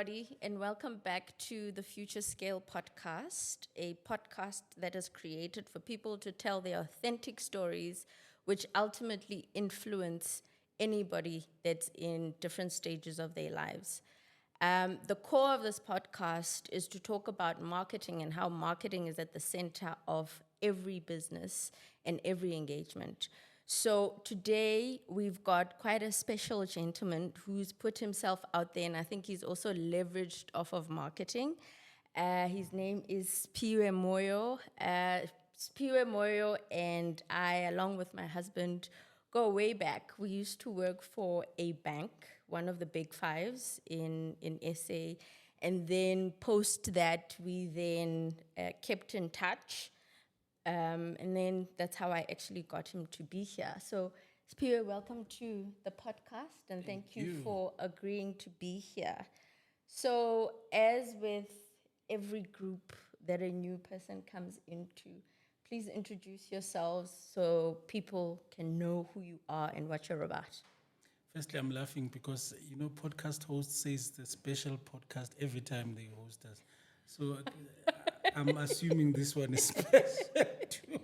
everybody, and welcome back to the Future Scale podcast, a podcast that is created for people to tell their authentic stories, which ultimately influence anybody that's in different stages of their lives. The core of this podcast is to talk about marketing and how marketing is at the center of every business and every engagement. So today we've got quite a special gentleman who's put himself out there, and I think he's also leveraged off of marketing. His name is Spiwe Moyo. Spiwe Moyo and I, along with my husband, go way back. We used to work for a bank, one of the big fives in SA. And then post that, we then kept in touch. And then that's how I actually got him to be here. So, Spiwe, welcome to the podcast, and thank you for agreeing to be here. So, as with every group that a new person comes into, please introduce yourselves so people can know who you are and what you're about. Firstly, I'm laughing because, podcast host says the special podcast every time they host us. So I'm assuming this one is special too.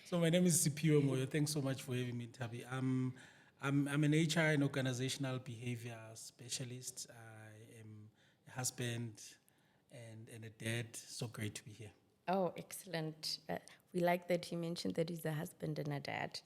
So my name is Spiwe Moyo. Thanks so much for having me, Tabi. I'm an HR and organizational behavior specialist. I am a husband and a dad. So great to be here. Oh, excellent. We like that you mentioned that he's a husband and a dad.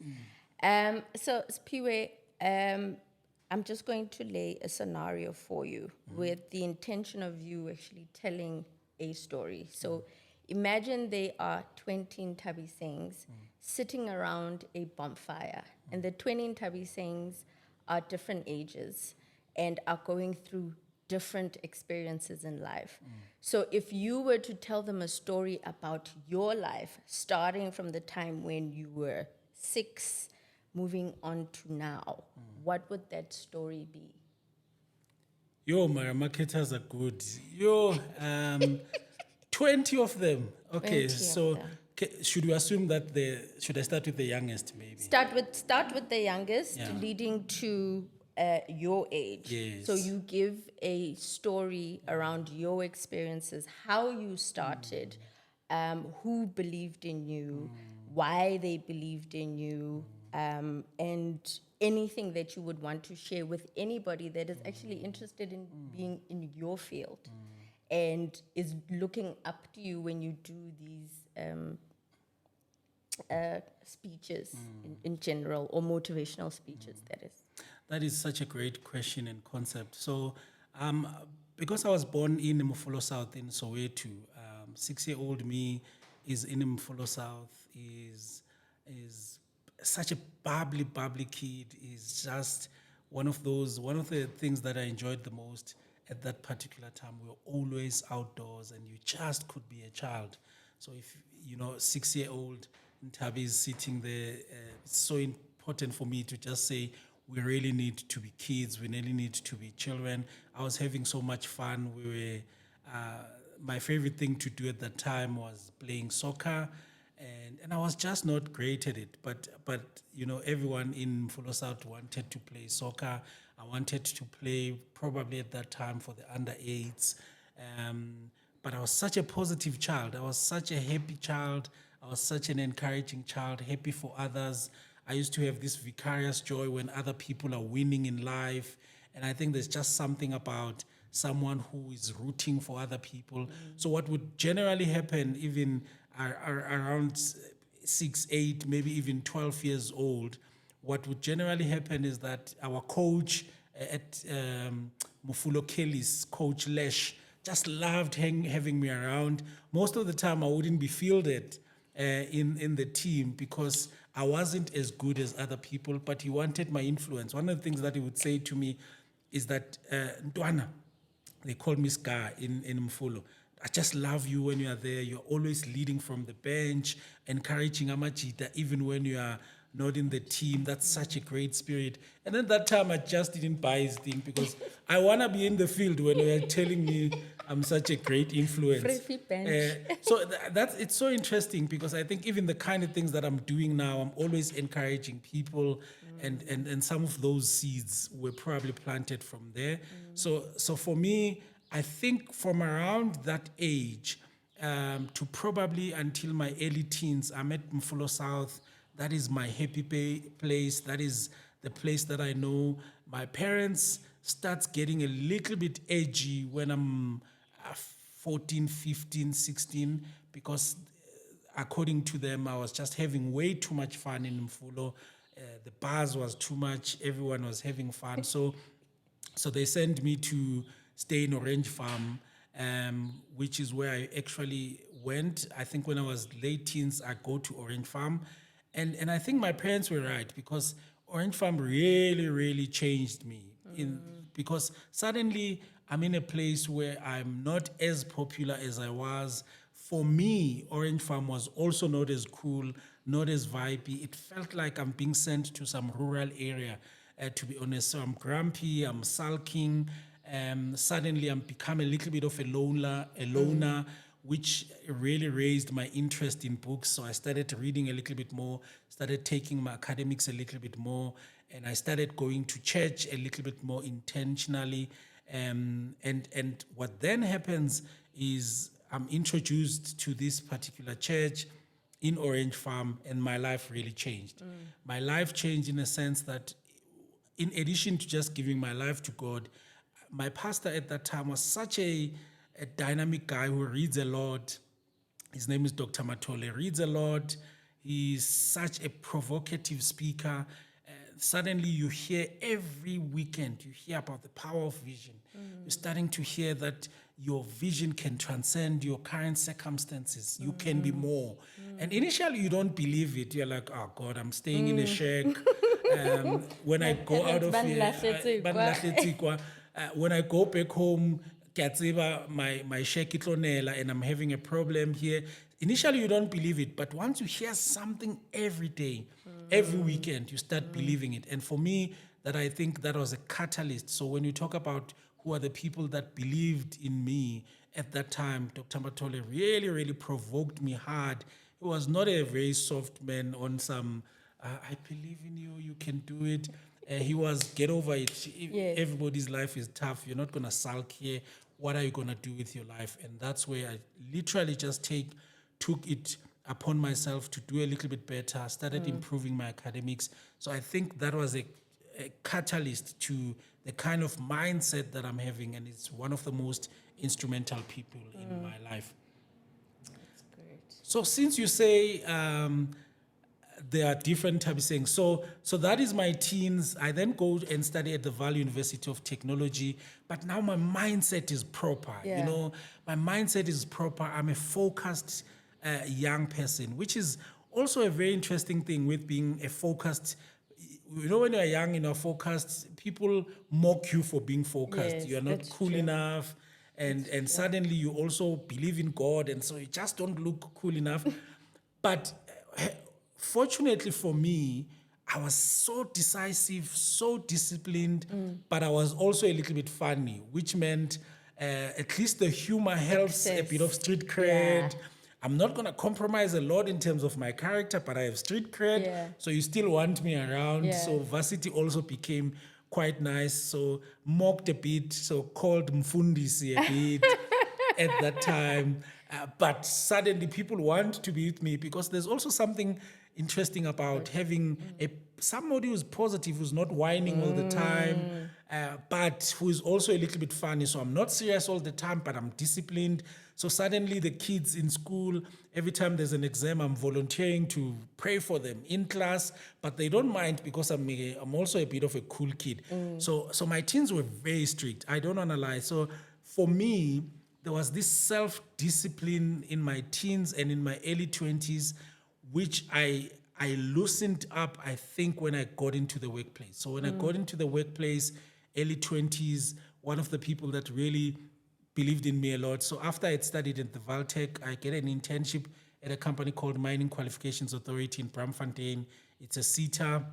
So, Spiwe, I'm just going to lay a scenario for you with the intention of you actually telling a story. So imagine there are 20 Ntabi Singhs sitting around a bonfire, and the 20 Ntabi Singhs are different ages and are going through different experiences in life. So if you were to tell them a story about your life, starting from the time when you were 6, moving on to now, what would that story be? Yo, my marketers are good. 20 of them. Okay, 20 of so them. should we assume that should I start with the youngest maybe? Start with the youngest, Yeah. leading to your age. Yes. So you give a story around your experiences, how you started, who believed in you, why they believed in you, and anything that you would want to share with anybody that is actually interested in being in your field and is looking up to you when you do these speeches in general, or motivational speeches, that is. That is such a great question and concept. So, because I was born in Mufolo South in Soweto, 6-year-old me is in Mufolo South, is such a bubbly kid. Is just one of the things that I enjoyed the most at that particular time. We were always outdoors, and you just could be a child. So if 6-year-old Ntabi is sitting there, it's so important for me to just say, we really need to be kids. We really need to be children. I was having so much fun. My favorite thing to do at that time was playing soccer, and I was just not great at it. But everyone in Mfulo South wanted to play soccer. I wanted to play probably at that time for the under-8s. But I was such a positive child. I was such a happy child. I was such an encouraging child, happy for others. I used to have this vicarious joy when other people are winning in life. And I think there's just something about someone who is rooting for other people. So what would generally happen even around 6, 8, maybe even 12 years old, what would generally happen is that our coach at Mufulo Kelly's, Coach Lesh, just loved having me around. Most of the time I wouldn't be fielded in the team because I wasn't as good as other people, but he wanted my influence. One of the things that he would say to me is that, Ntwana, they called me Scar in Mfulo. I just love you when you are there. You're always leading from the bench, encouraging Amajita, even when you are not in the team. That's such a great spirit. And then that time I just didn't buy his thing because I want to be in the field when you're telling me I'm such a great influence. So it's so interesting because I think even the kind of things that I'm doing now, I'm always encouraging people, and some of those seeds were probably planted from there. So for me, I think from around that age to probably until my early teens, I'm at Mfulo South. That is my happy place. That is the place that I know. My parents starts getting a little bit edgy when I'm 14, 15, 16, because according to them, I was just having way too much fun in Mfulo. The bars was too much. Everyone was having fun. So they sent me to stay in Orange Farm, which is where I actually went. I think when I was late teens, I go to Orange Farm. And I think my parents were right, because Orange Farm really, really changed me. Because suddenly I'm in a place where I'm not as popular as I was. For me, Orange Farm was also not as cool, not as vibey. It felt like I'm being sent to some rural area, to be honest. So I'm grumpy, I'm sulking. Suddenly I'm become a little bit of a loner, which really raised my interest in books. So I started reading a little bit more, started taking my academics a little bit more, and I started going to church a little bit more intentionally. And what then happens is I'm introduced to this particular church in Orange Farm, and my life really changed. My life changed in a sense that, in addition to just giving my life to God, my pastor at that time was such a dynamic guy who reads a lot. His name is Dr. Matole. Reads a lot. He's such a provocative speaker. Suddenly you hear every weekend, you hear about the power of vision. You're starting to hear that your vision can transcend your current circumstances. You can be more. And initially you don't believe it. You're like, oh God, I'm staying in a shack. When I go out of here, when I go back home, my shack itlonela, and I'm having a problem here. Initially, you don't believe it, but once you hear something every day, every weekend, you start believing it. And for me, that I think that was a catalyst. So when you talk about who are the people that believed in me at that time, Dr. Matole really, really provoked me hard. He was not a very soft man on some, I believe in you, you can do it. He was, get over it. Yes. Everybody's life is tough. You're not going to sulk here. What are you going to do with your life? And that's where I literally just took it upon myself to do a little bit better, started improving my academics. So I think that was a catalyst to the kind of mindset that I'm having, and it's one of the most instrumental people in my life. That's great. So since you say there are different types of things, so that is my teens. I then go and study at the Valley University of Technology, but now my mindset is proper. Yeah. My mindset is proper. I'm a focused young person, which is also a very interesting thing with being a focused. When you're young and you're focused, people mock you for being focused. Yes, You're not that's cool true. enough. And suddenly you also believe in God, and so you just don't look cool enough. But fortunately for me, I was so decisive, so disciplined, but I was also a little bit funny, which meant at least the humor helps a bit of street cred. Yeah. I'm not going to compromise a lot in terms of my character, but I have street cred. Yeah. So you still want me around. Yeah. So varsity also became quite nice. So mocked a bit, so called Mfundisi a bit at that time. But suddenly people want to be with me, because there's also something interesting about having somebody who's positive, who's not whining all the time, but who is also a little bit funny. So I'm not serious all the time, but I'm disciplined. So suddenly the kids in school, every time there's an exam, I'm volunteering to pray for them in class, but they don't mind, because I'm also a bit of a cool kid. So my teens were very strict. I don't want to lie. So for me, there was this self-discipline in my teens and in my early 20s, which I loosened up, I think, when I got into the workplace. So when I got into the workplace, early 20s, one of the people that really believed in me a lot. So after I had studied at the Valtech, I get an internship at a company called Mining Qualifications Authority in Braamfontein. It's a SETA.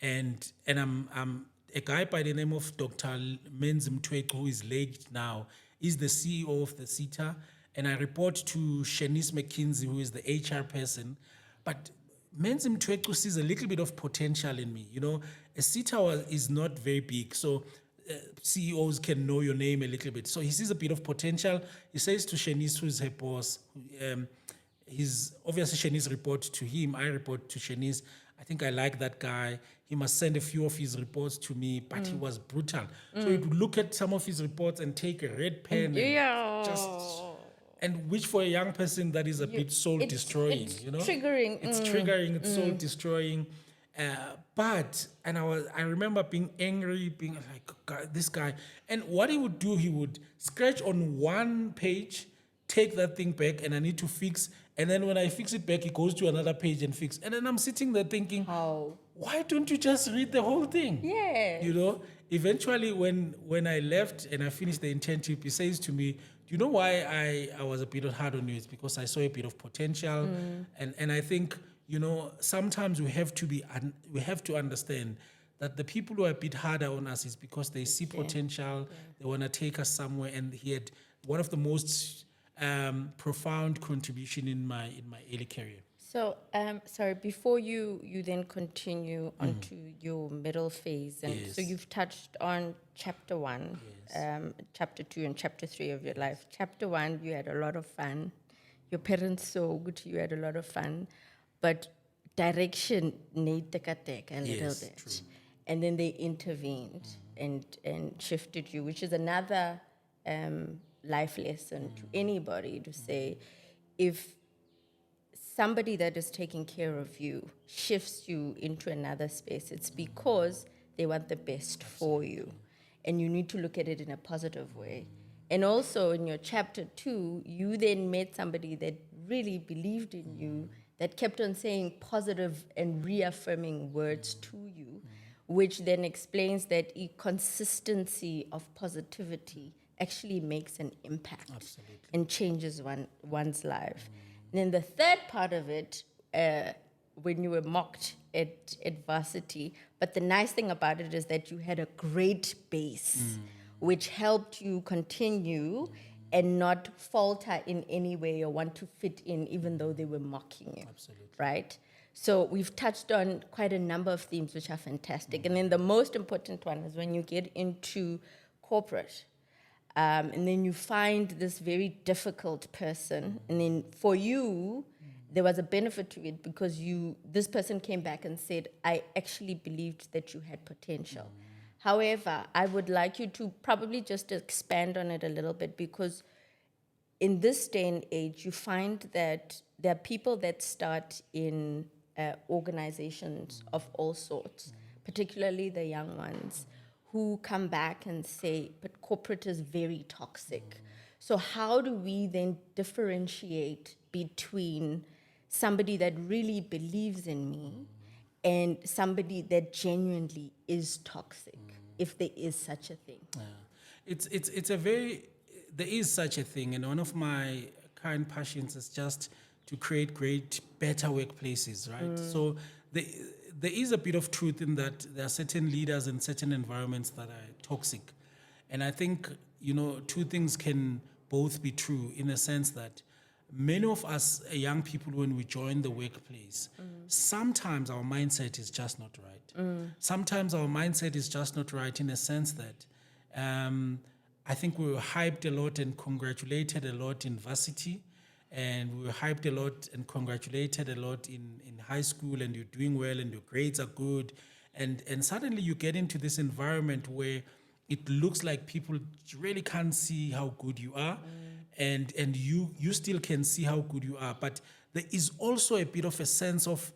And I'm a guy by the name of Dr. Menzi Mthweku, who is late now. He's the CEO of the SETA. And I report to Shanice McKinsey, who is the HR person. But Menzi Mthweku sees a little bit of potential in me. A SETA is not very big. So CEOs can know your name a little bit. So he sees a bit of potential. He says to Shanice, who's her boss, he's obviously Shanice report to him. I report to Shanice. I think I like that guy. He must send a few of his reports to me, but he was brutal. So he would look at some of his reports and take a red pen and just, and which for a young person that is a bit soul destroying, it's you know, triggering. it's triggering, it's soul destroying. I remember being angry, being like, God, this guy. And what he would do, he would scratch on one page, take that thing back, and I need to fix. And then when I fix it back, he goes to another page and fix. And then I'm sitting there thinking, How? why don't you just read the whole thing? Yes. You know, eventually when I left and I finished the internship, he says to me, do you know why I was a bit hard on you? It's because I saw a bit of potential. And I think, you know, sometimes we have to understand that the people who are a bit harder on us is because they see potential, they want to take us somewhere. And he had one of the most profound contribution in my early career. So, sorry, before you then continue onto your middle phase, and so Yes. you've touched on chapter 1, chapter 2, and chapter 3 of your life. Chapter 1, you had a lot of fun. Your parents saw good, you had a lot of fun, but direction need to cut a little Yes, bit. true. And then they intervened and shifted you, which is another life lesson to anybody to say, if somebody that is taking care of you shifts you into another space, it's because they want the best for you. And you need to look at it in a positive way. And also in your chapter 2, you then met somebody that really believed in you, that kept on saying positive and reaffirming words to you, which then explains that a consistency of positivity actually makes an impact and changes one's life. And then the third part of it, when you were mocked at varsity, but the nice thing about it is that you had a great base, which helped you continue and not falter in any way or want to fit in, even though they were mocking you. Absolutely. Right? So we've touched on quite a number of themes which are fantastic. And then the most important one is when you get into corporate. And then you find this very difficult person. And then for you, there was a benefit to it because this person came back and said, I actually believed that you had potential. However, I would like you to probably just expand on it a little bit, because in this day and age, you find that there are people that start in organizations of all sorts, particularly the young ones, who come back and say, but corporate is very toxic. So how do we then differentiate between somebody that really believes in me and somebody that genuinely is toxic, if there is such a thing? There is such a thing, and one of my current passions is just to create great, better workplaces, right? So there is a bit of truth in that there are certain leaders and certain environments that are toxic. And I think, you know, two things can both be true in the sense that many of us young people, when we join the workplace, sometimes our mindset is just not right. Sometimes our mindset is just not right in the sense that I think we were hyped a lot and congratulated a lot in varsity, and we were hyped a lot and congratulated a lot in high school, and you're doing well and your grades are good. And suddenly you get into this environment where it looks like people really can't see how good you are, and you still can see how good you are. But there is also a bit of a sense of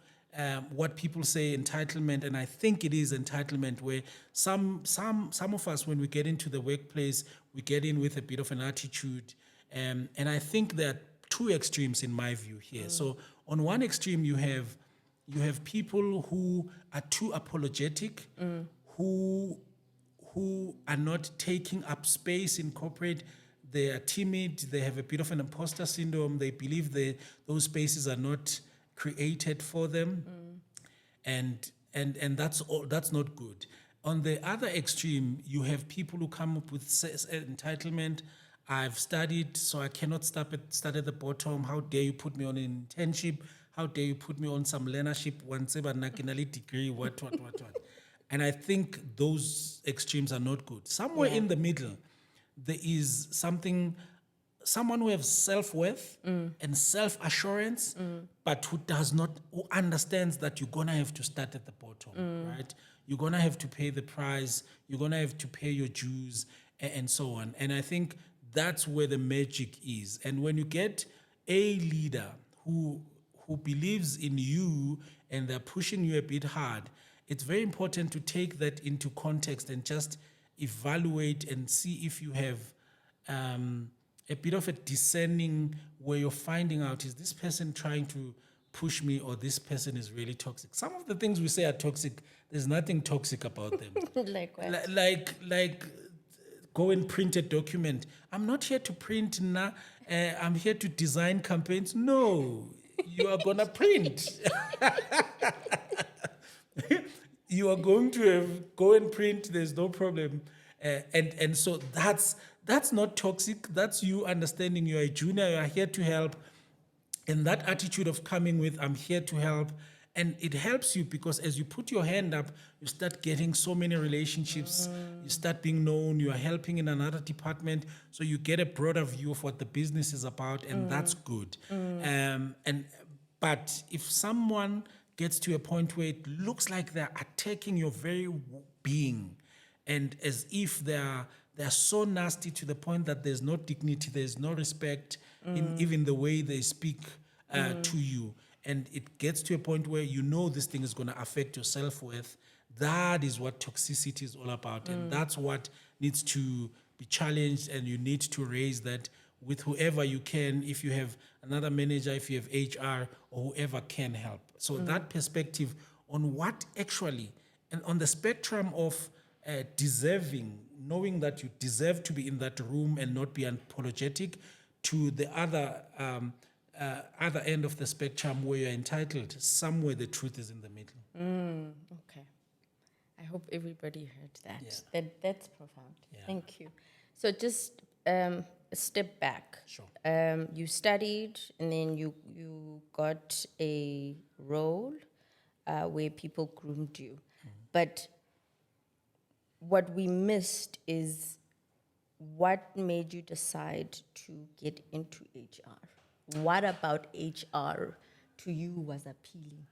what people say entitlement, and I think it is entitlement, where some of us, when we get into the workplace, we get in with a bit of an attitude, and I think there are two extremes in my view here. So on one extreme, you have people who are too apologetic, who are not taking up space in corporate. They are timid. They have a bit of an imposter syndrome. They believe those spaces are not created for them, and that's not good. On the other extreme, you have people who come up with entitlement. I've studied, so I cannot start at the bottom. How dare you put me on an internship? How dare you put me on some learnership? Once ever nakinali degree, what. And I think those extremes are not good. Somewhere in the middle, there is someone who has self-worth and self-assurance, but who understands that you're gonna have to start at the bottom, right? You're gonna have to pay the price, you're gonna have to pay your dues, and so on. And I think that's where the magic is. And when you get a leader who believes in you and they're pushing you a bit hard, it's very important to take that into context and just evaluate and see if you have a bit of a discerning where you're finding out, is this person trying to push me or this person is really toxic? Some of the things we say are toxic, there's nothing toxic about them. Like what? Like go and print a document. I'm not here to print now. I'm here to design campaigns. No, you are gonna print. You are going to go and print. There's no problem, and so that's not toxic. That's you understanding you're a junior. You're here to help, and that attitude of coming with I'm here to help. And it helps you because as you put your hand up, you start getting so many relationships. You start being known. You are helping in another department. So you get a broader view of what the business is about, and that's good. But if someone gets to a point where it looks like they're attacking your very being, and as if they're so nasty to the point that there's no dignity, there's no respect in even the way they speak to you, and it gets to a point where you know this thing is going to affect your self-worth, that is what toxicity is all about. And that's what needs to be challenged, and you need to raise that with whoever you can, if you have another manager, if you have HR, or whoever can help. So that perspective on what actually, and on the spectrum of deserving, knowing that you deserve to be in that room and not be unapologetic, to the other end of the spectrum where you're entitled, somewhere the truth is in the middle. Okay. I hope everybody heard that. Yeah. That's profound. Yeah. Thank you. So just a step back. Sure. You studied, and then you got a role where people groomed you. But what we missed is what made you decide to get into HR? What about HR to you was appealing?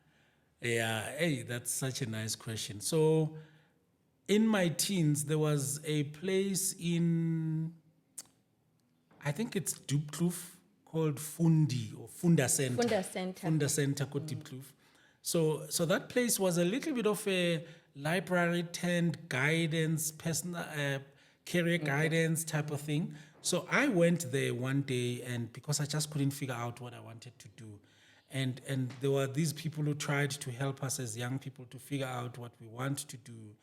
Yeah, hey, that's such a nice question. So, in my teens, there was a place in, I think it's Diepkloof, called Fundi or Funda Center. Funda Center. Funda Center called Diepkloof. So that place was a little bit of a library turned guidance, personal career guidance type of thing. So I went there one day, and because I just couldn't figure out what I wanted to do. And there were these people who tried to help us as young people to figure out what we want to do.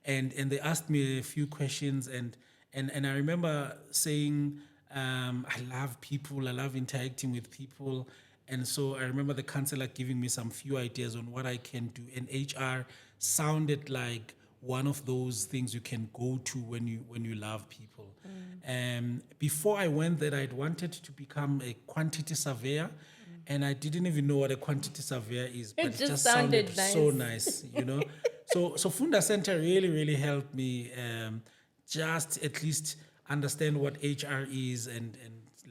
And they asked me a few questions, and I remember saying, I love people, I love interacting with people. And so I remember the counselor giving me some few ideas on what I can do. And HR sounded like one of those things you can go to when you love people. Before I went there, I'd wanted to become a quantity surveyor. And I didn't even know what a quantity surveyor is, but it just sounded nice. so nice, you know. So Funda Center really, really helped me just at least understand what HR is and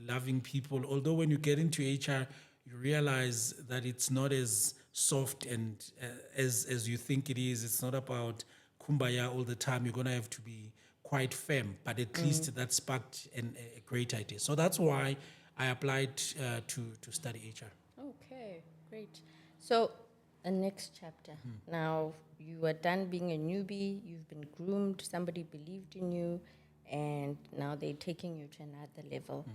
loving people. Although when you get into HR, you realize that it's not as soft and as you think it is. It's not about kumbaya all the time. You're going to have to be quite firm, but at least that sparked a great idea. So that's why I applied to study HR. Okay, great. So the next chapter. Now you are done being a newbie. You've been groomed. Somebody believed in you, and now they're taking you to another level.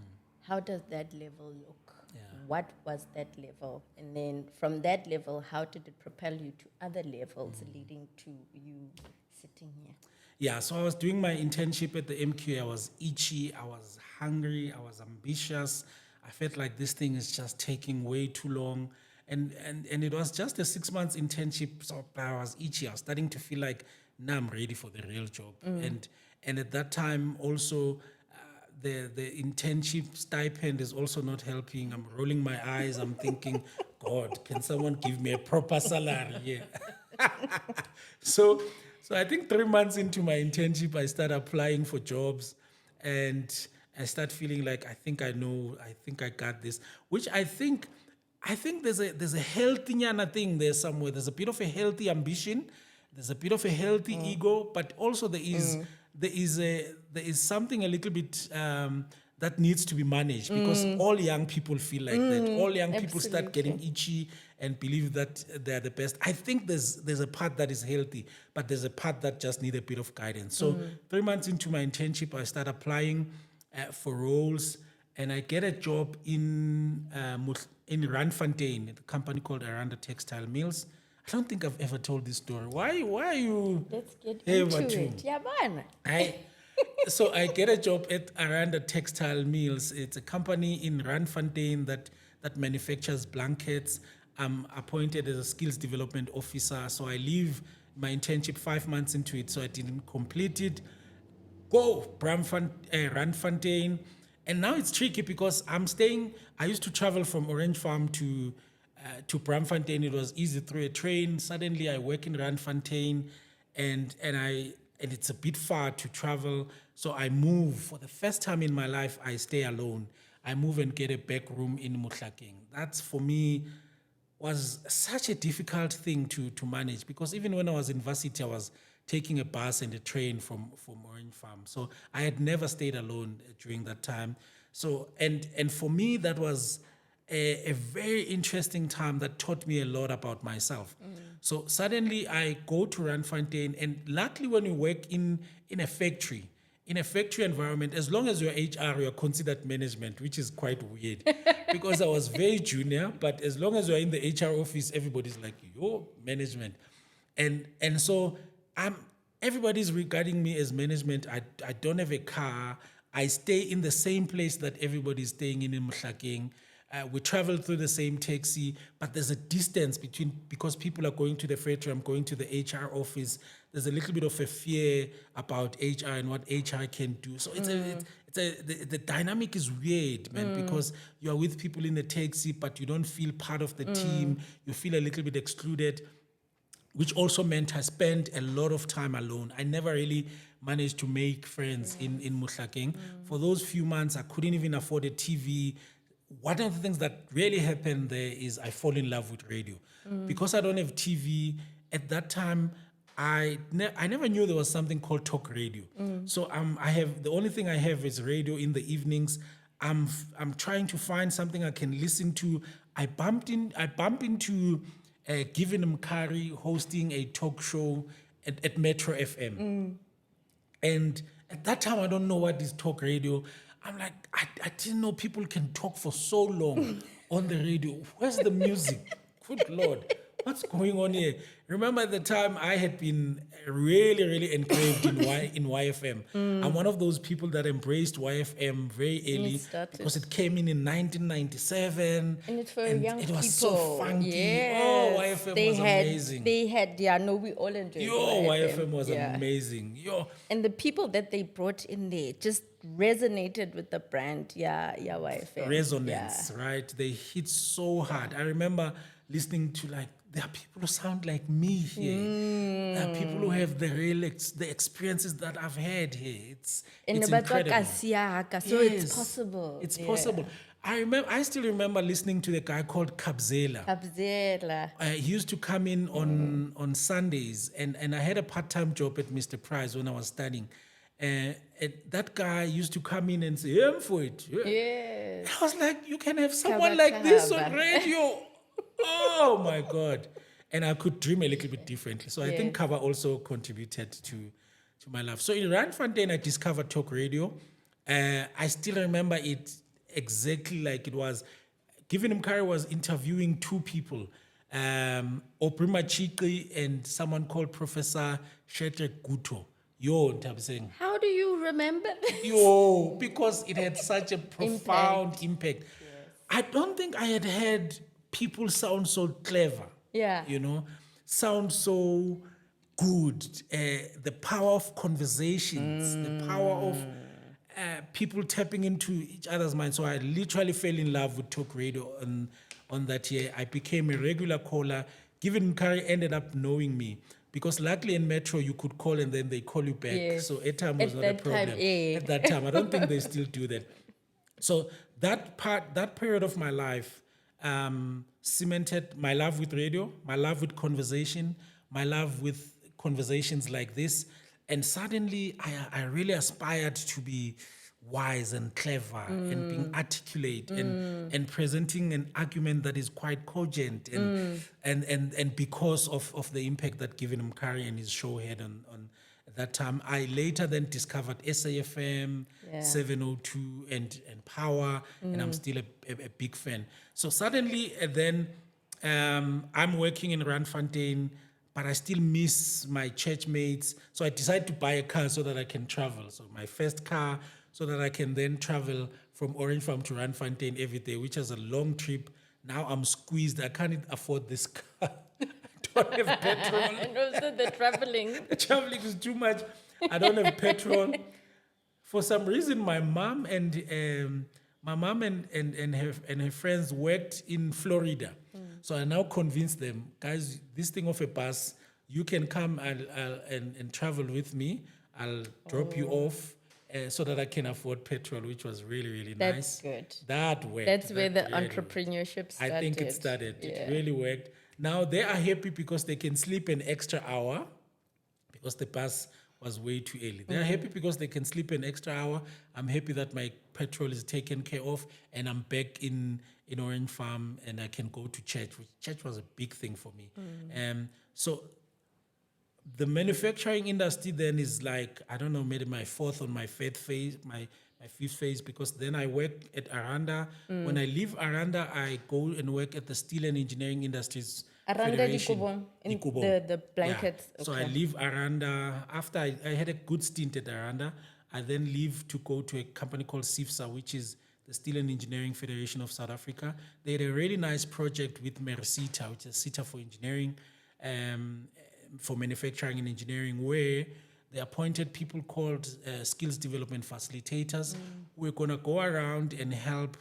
How does that level look? Yeah. What was that level? And then from that level, how did it propel you to other levels leading to you sitting here? Yeah, so I was doing my internship at the MQA. I was itchy, I was hungry, I was ambitious. I felt like this thing is just taking way too long. And it was just a 6 months internship, so I was itchy. I was starting to feel like, now I'm ready for the real job. And at that time also, the internship stipend is also not helping. I'm rolling my eyes. I'm thinking, God, can someone give me a proper salary? Yeah. So So I think 3 months into my internship, I started applying for jobs, and I start feeling like I think I know, I think I got this, which I think there's a healthy nyana thing there somewhere. There's a bit of a healthy ambition, there's a bit of a healthy ego, but also there is something a little bit that needs to be managed, because all young people feel like that. All young people start getting itchy and believe that they're the best. I think there's a part that is healthy, but there's a part that just need a bit of guidance. So 3 months into my internship, I start applying for roles, and I get a job in Randfontein, a company called Aranda Textile Mills. I don't think I've ever told this story. Why are you? Let's get ever into to? it. Yeah, man. So I get a job at Aranda Textile Mills. It's a company in Randfontein that manufactures blankets. I'm appointed as a skills development officer. So I leave my internship 5 months into it, so I didn't complete it. Go Randfontein, and now it's tricky because I used to travel from Orange Farm to Braamfontein. It was easy through a train. Suddenly I work in Randfontein, and it's a bit far to travel. So I move. For the first time in my life, I stay alone. I move and get a back room in Mutlakeng. That's, for me, was such a difficult thing to manage, because even when I was in varsity, I was taking a bus and a train from Orange Farm. So I had never stayed alone during that time. So, and for me, that was a very interesting time that taught me a lot about myself. So suddenly I go to Randfontein, and luckily when you work in a factory environment, as long as you're HR, you're considered management, which is quite weird because I was very junior, but as long as you're in the HR office, everybody's like, you're management. And so everybody's regarding me as management. I don't have a car. I stay in the same place that everybody's staying in Mutlakeng. We travel through the same taxi, but there's a distance between, because people are going to the factory, I'm going to the HR office. There's a little bit of a fear about HR and what HR can do. So the dynamic is weird, man, because you're with people in the taxi, but you don't feel part of the team. You feel a little bit excluded, which also meant I spent a lot of time alone. I never really managed to make friends in Mutlakeng. For those few months, I couldn't even afford a TV. One of the things that really happened there is I fall in love with radio. Because I don't have TV, at that time, I never knew there was something called talk radio. So the only thing I have is radio in the evenings. I'm trying to find something I can listen to. I bump into Given Mkari hosting a talk show at Metro FM. And at that time, I don't know what is talk radio. I'm like, I didn't know people can talk for so long on the radio. Where's the music? Good Lord, what's going on here? Remember at the time I had been really, really engraved in YFM. I'm one of those people that embraced YFM very early because it came in 1997. And it's for young people. It was so funky. Yes. Oh, YFM was amazing. We all enjoyed YFM was amazing. And the people that they brought in there just resonated with the brand. YFM. Resonance, right? They hit so hard. I remember listening to, like, there are people who sound like me here. There are people who have the experiences that I've had here. It's incredible. So it's possible. It's possible. I still remember listening to the guy called Kabzela. He used to come in on Sundays, and I had a part-time job at Mr. Price when I was studying. And that guy used to come in and say, "I'm for it." Yes. I was like, you can have someone like this on radio. Oh my God. And I could dream a little bit differently. So I think cover also contributed to my life. So in Randfontein, I discovered talk radio. I still remember it exactly like it was. Given Mkari was interviewing two people, Oprima Chikri and someone called Professor Shetrek Guto. Ntabiseng. How do you remember this? Because it had such a profound impact. Yes. I don't think I had heard people sound so clever. Sound so good. The power of conversations, the power of people tapping into each other's minds. So I literally fell in love with talk radio on that year. I became a regular caller. Given Mkari ended up knowing me. because luckily in Metro you could call and then they call you back. Yes. So airtime was At not a that time, problem eh. at that time. I don't think they still do that. So that period of my life cemented my love with radio, my love with conversation, my love with conversations like this. And suddenly I really aspired to be wise and clever and being articulate and presenting an argument that is quite cogent and because of the impact that Given Mkari and his show had on at that time. I later then discovered SAFM, Yeah. 702 and Power, and I'm still a big fan. So suddenly then I'm working in Randfontein, but I still miss my church mates. So I decided to buy a car so that I can travel. So my first car, so that I can then travel from Orange Farm to Randfontein every day, which is a long trip. Now I'm squeezed. I can't afford this car. I don't have petrol. And also the traveling. The traveling is too much. I don't have petrol. For some reason, my mom and her friends worked in Florida. So I now convinced them, guys, this thing of a bus, you can come and travel with me. I'll drop you off so that I can afford petrol, which was really, really That's nice. good. That worked. That's where the That really worked. entrepreneurship started. I think it started. Yeah. It really worked. Now they are happy because they can sleep an extra hour because the bus was way too early. They're happy because they can sleep an extra hour. I'm happy that my petrol is taken care of and I'm back in Orange Farm and I can go to church, which church was a big thing for me. So the manufacturing industry then is like, I don't know, maybe my fourth or my fifth phase, my fifth phase, because then I work at Aranda. When I leave Aranda, I go and work at the Steel and Engineering Industries Aranda Federation. Dikubong, in Dikubong. the blankets. Yeah. So Okay. I leave Aranda. After I had a good stint at Aranda, I then leave to go to a company called SIFSA, which is the Steel and Engineering Federation of South Africa. They had a really nice project with Merisita, which is SITA for engineering, for manufacturing and engineering, where they appointed people called skills development facilitators who are going to go around and help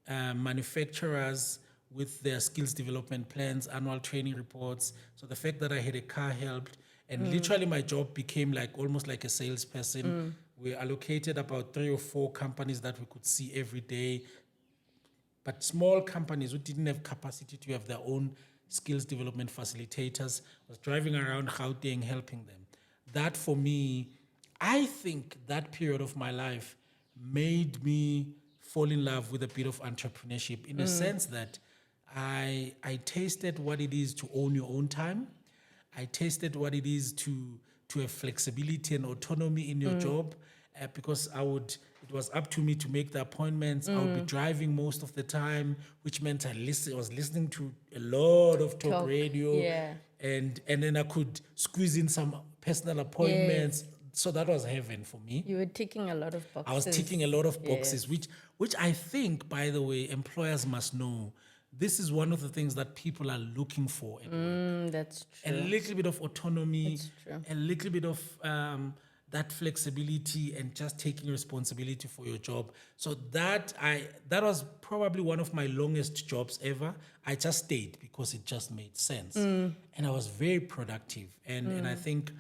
manufacturers with their skills development plans, annual training reports. So the fact that I had a car helped. And literally my job became like almost like a salesperson. We allocated about 3 or 4 companies that we could see every day, but small companies who didn't have capacity to have their own skills development facilitators. I was driving around Gauteng helping them. That for me, I think that period of my life made me fall in love with a bit of entrepreneurship in the sense that I tasted what it is to own your own time. I tasted what it is to have flexibility and autonomy in your job, because it was up to me to make the appointments. I would be driving most of the time, which meant I was listening to a lot of talk radio, yeah. and then I could squeeze in some personal appointments. So that was heaven for me. You were ticking a lot of boxes. I was ticking a lot of boxes, which I think, by the way, employers must know. This is one of the things that people are looking for at work. That's A true. little bit of autonomy, That's true. a little bit of that flexibility and just taking responsibility for your job. So that was probably one of my longest jobs ever. I just stayed because it just made sense. And I was very productive. And I think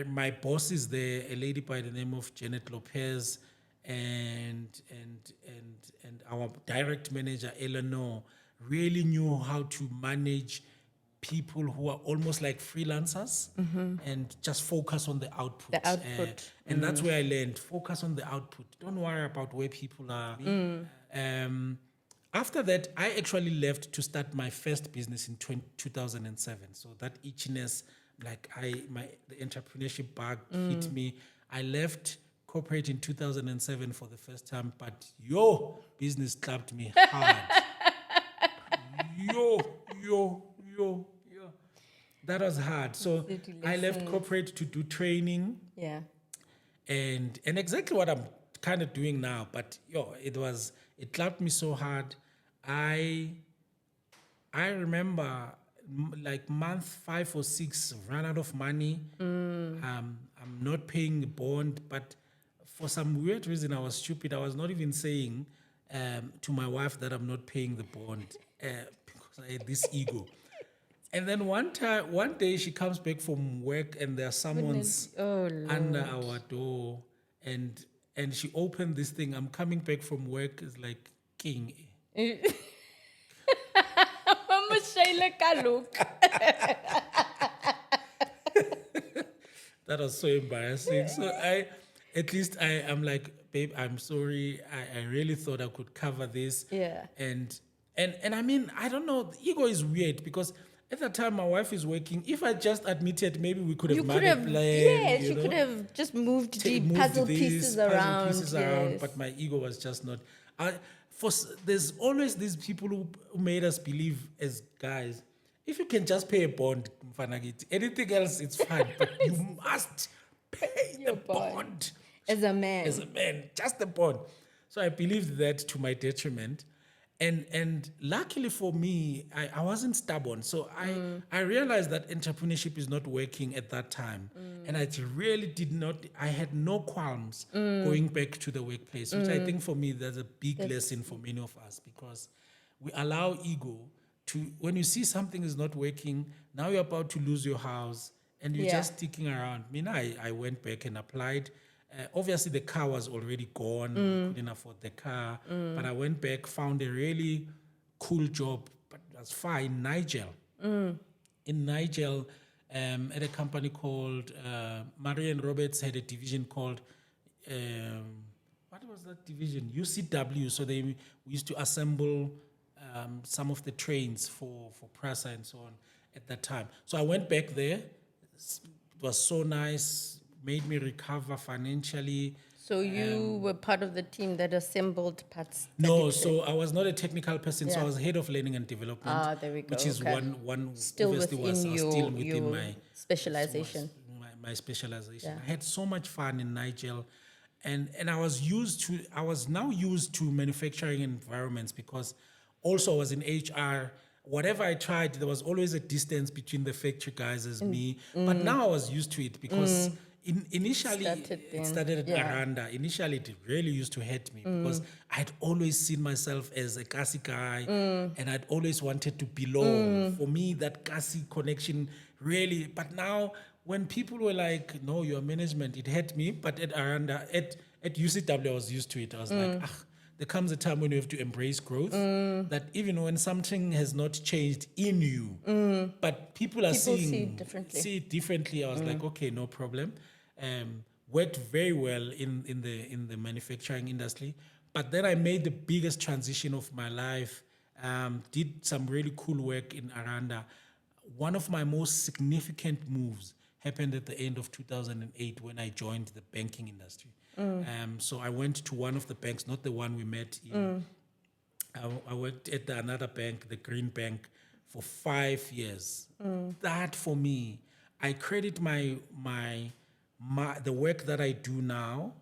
my boss is there, a lady by the name of Janet Lopez, and our direct manager, Eleanor, really knew how to manage people who are almost like freelancers and just focus on the output. The output. And that's where I learned, focus on the output. Don't worry about where people are. After that, I actually left to start my first business in 2007. So that itchiness, like the entrepreneurship bug hit me. I left corporate in 2007 for the first time, but business clapped me hard. That was hard. So I left corporate to do training. Yeah. And exactly what I'm kind of doing now, but it clapped me so hard. I remember like month 5 or 6, ran out of money. I'm not paying the bond, but for some weird reason, I was stupid. I was not even saying to my wife that I'm not paying the bond because I had this ego. And then one day she comes back from work and there's someone's Oh, under Lord. our door, and she opened this thing. I'm coming back from work. It's like king. Mama Shayla Kaluk. That was so embarrassing. So at least I'm like, babe, I'm sorry. I really thought I could cover this. Yeah. And I mean, I don't know. The ego is weird because at the time my wife is working. If I just admitted, maybe we could have You made could a have, plan. yes, You you could know, have just moved the moved puzzle these pieces puzzle around. pieces around, Yes. but my ego was just not. There's always these people who made us believe as guys, if you can just pay a bond, Mfanagiti, anything else it's fine, but you must pay the Your bond. bond As a man. as a man, just the bond. So I believed that to my detriment. And luckily for me, I wasn't stubborn. So I realized that entrepreneurship is not working at that time. And I really did not, I had no qualms going back to the workplace, which I think for me, that's a big lesson for many of us because we allow ego to, when you see something is not working, now you're about to lose your house and you're Yeah. just sticking around. I mean, I went back and applied. Obviously, the car was already gone. We couldn't afford the car. But I went back, found a really cool job, but it was far in Nigel. In Nigel, at a company called Murray and Roberts had a division called, what was that division? UCW. So we used to assemble some of the trains for Prasa and so on at that time. So I went back there. It was so nice, made me recover financially. So you were part of the team that assembled parts. No, so I was not a technical person, so I Yeah. was head of learning and development. Ah, there we go, Which is okay. one Still obviously within was your- still within your my specialization. my specialization. Yeah. I had so much fun in Nigel, and I was now used to manufacturing environments because also I was in HR. Whatever I tried, there was always a distance between the factory guys as me. But now I was used to it because initially it started at yeah. Aranda. Initially, it really used to hurt me because I'd always seen myself as a Kasi guy and I'd always wanted to belong. For me, that Kasi connection really, but now when people were like, no, your management, it hurt me. But at Aranda, at UCW, I was used to it. I was like, there comes a time when you have to embrace growth, that even when something has not changed in you, but people are People seeing see it differently. see it differently. I was like, okay, no problem. Worked very well in the manufacturing industry, but then I made the biggest transition of my life. Did some really cool work in Aranda. One of my most significant moves happened at the end of 2008 when I joined the banking industry. So I went to one of the banks, not the one we met in. I worked at another bank, the Green Bank, for 5 years. That for me, I credit the work that I do now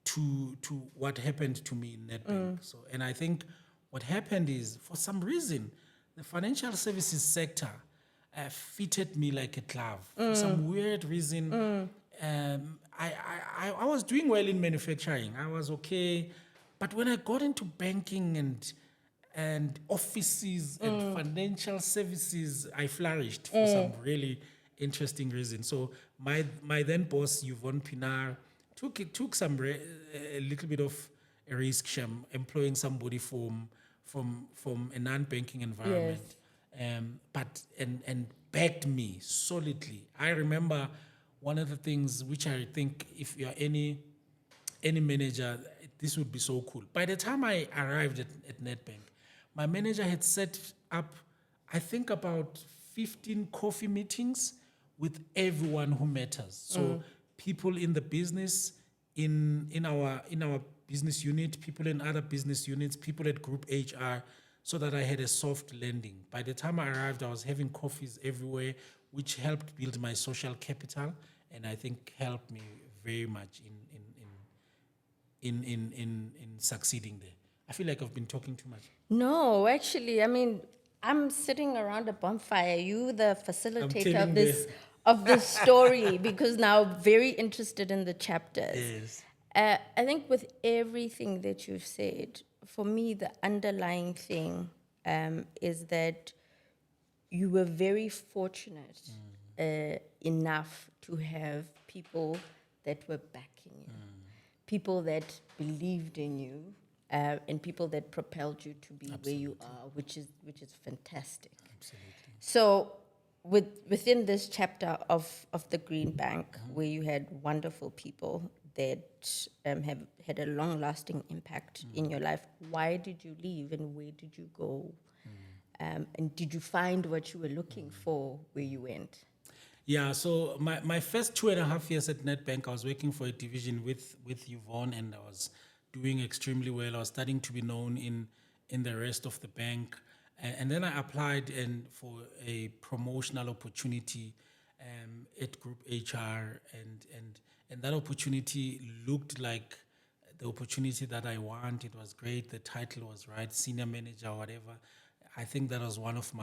to what happened to me in Nedbank. So, and I think what happened is, for some reason, the financial services sector fitted me like a glove. For some weird reason, I was doing well in manufacturing. I was okay, but when I got into banking and offices and financial services, I flourished for some really interesting reason. So my then boss Yvonne Pinar took a little bit of a risk, employing somebody from a non-banking environment, but backed me solidly. I remember one of the things which I think if you're any manager, this would be so cool. By the time I arrived at Nedbank, my manager had set up, I think, about 15 coffee meetings with everyone who matters. So people in the business, in our business unit, people in other business units, people at group HR, so that I had a soft landing. By the time I arrived, I was having coffees everywhere, which helped build my social capital, and I think helped me very much in succeeding there. I feel like I've been talking too much. No, actually, I mean, I'm sitting around a bonfire. You, the facilitator telling of this story, because now very interested in the chapters. Yes. I think with everything that you've said, for me, the underlying thing is that you were very fortunate enough to have people that were backing you, people that believed in you, and people that propelled you to be where you are, which is fantastic. Absolutely. So, within this chapter of the Green Bank, where you had wonderful people that have had a long-lasting impact in your life, why did you leave and where did you go? And did you find what you were looking for where you went? Yeah, so my first 2.5 years at Nedbank, I was working for a division with Yvonne, and I was doing extremely well. I was starting to be known in the rest of the bank. And then I applied for a promotional opportunity at Group HR, and that opportunity looked like the opportunity that I want. It was great. The title was right, senior manager, whatever. I think that was one of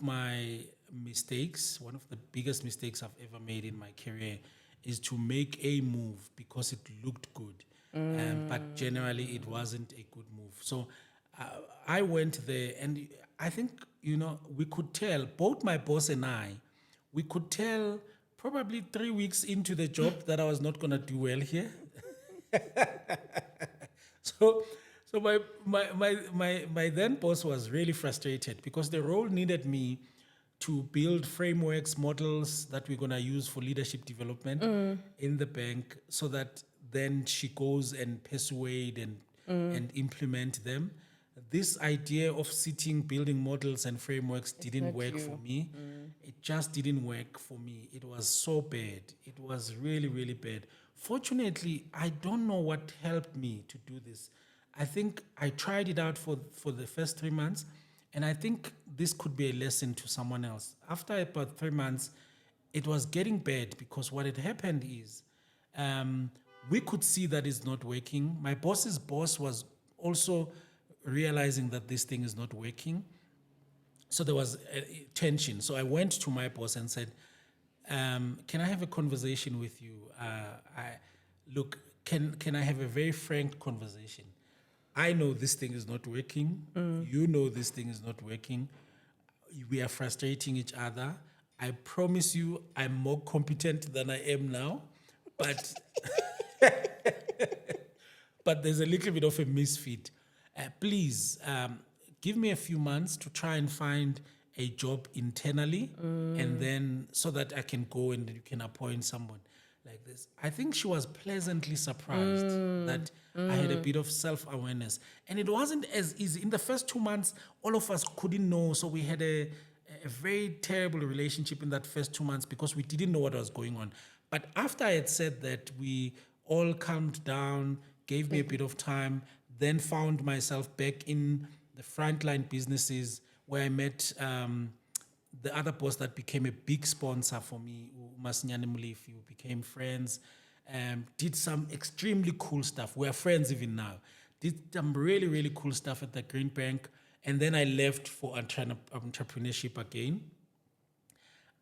my mistakes, one of the biggest mistakes I've ever made in my career, is to make a move because it looked good. But generally, it wasn't a good move. So I went there, and I think, we could tell, both my boss and I, we could tell probably 3 weeks into the job that I was not going to do well here. So, so my then boss was really frustrated because the role needed me to build frameworks, models that we're going to use for leadership development in the bank, so that then she goes and persuade and implement them. This idea of sitting, building models and frameworks didn't work for me. It just didn't work for me. It was so bad. It was really, really bad. Fortunately, I don't know what helped me to do this. I think I tried it out for the first 3 months, and I think this could be a lesson to someone else. After about 3 months, it was getting bad because what had happened is we could see that it's not working. My boss's boss was also realizing that this thing is not working. So there was tension. So I went to my boss and said, can I have a conversation with you? Look, can I have a very frank conversation? I know this thing is not working. You know this thing is not working. We are frustrating each other. I promise you I'm more competent than I am now, but but there's a little bit of a misfit. Please give me a few months to try and find a job internally, and then so that I can go and you can appoint someone like this. I think she was pleasantly surprised that I had a bit of self-awareness. And it wasn't as easy. In the first 2 months, all of us couldn't know. So we had a very terrible relationship in that first 2 months because we didn't know what was going on. But after I had said that, we all calmed down, gave me a bit of time, then found myself back in the frontline businesses where I met the other boss that became a big sponsor for me, Masinyane Mulefi. We became friends, did some extremely cool stuff. We're friends even now. Did some really, really cool stuff at the Green Bank. And then I left for entrepreneurship again.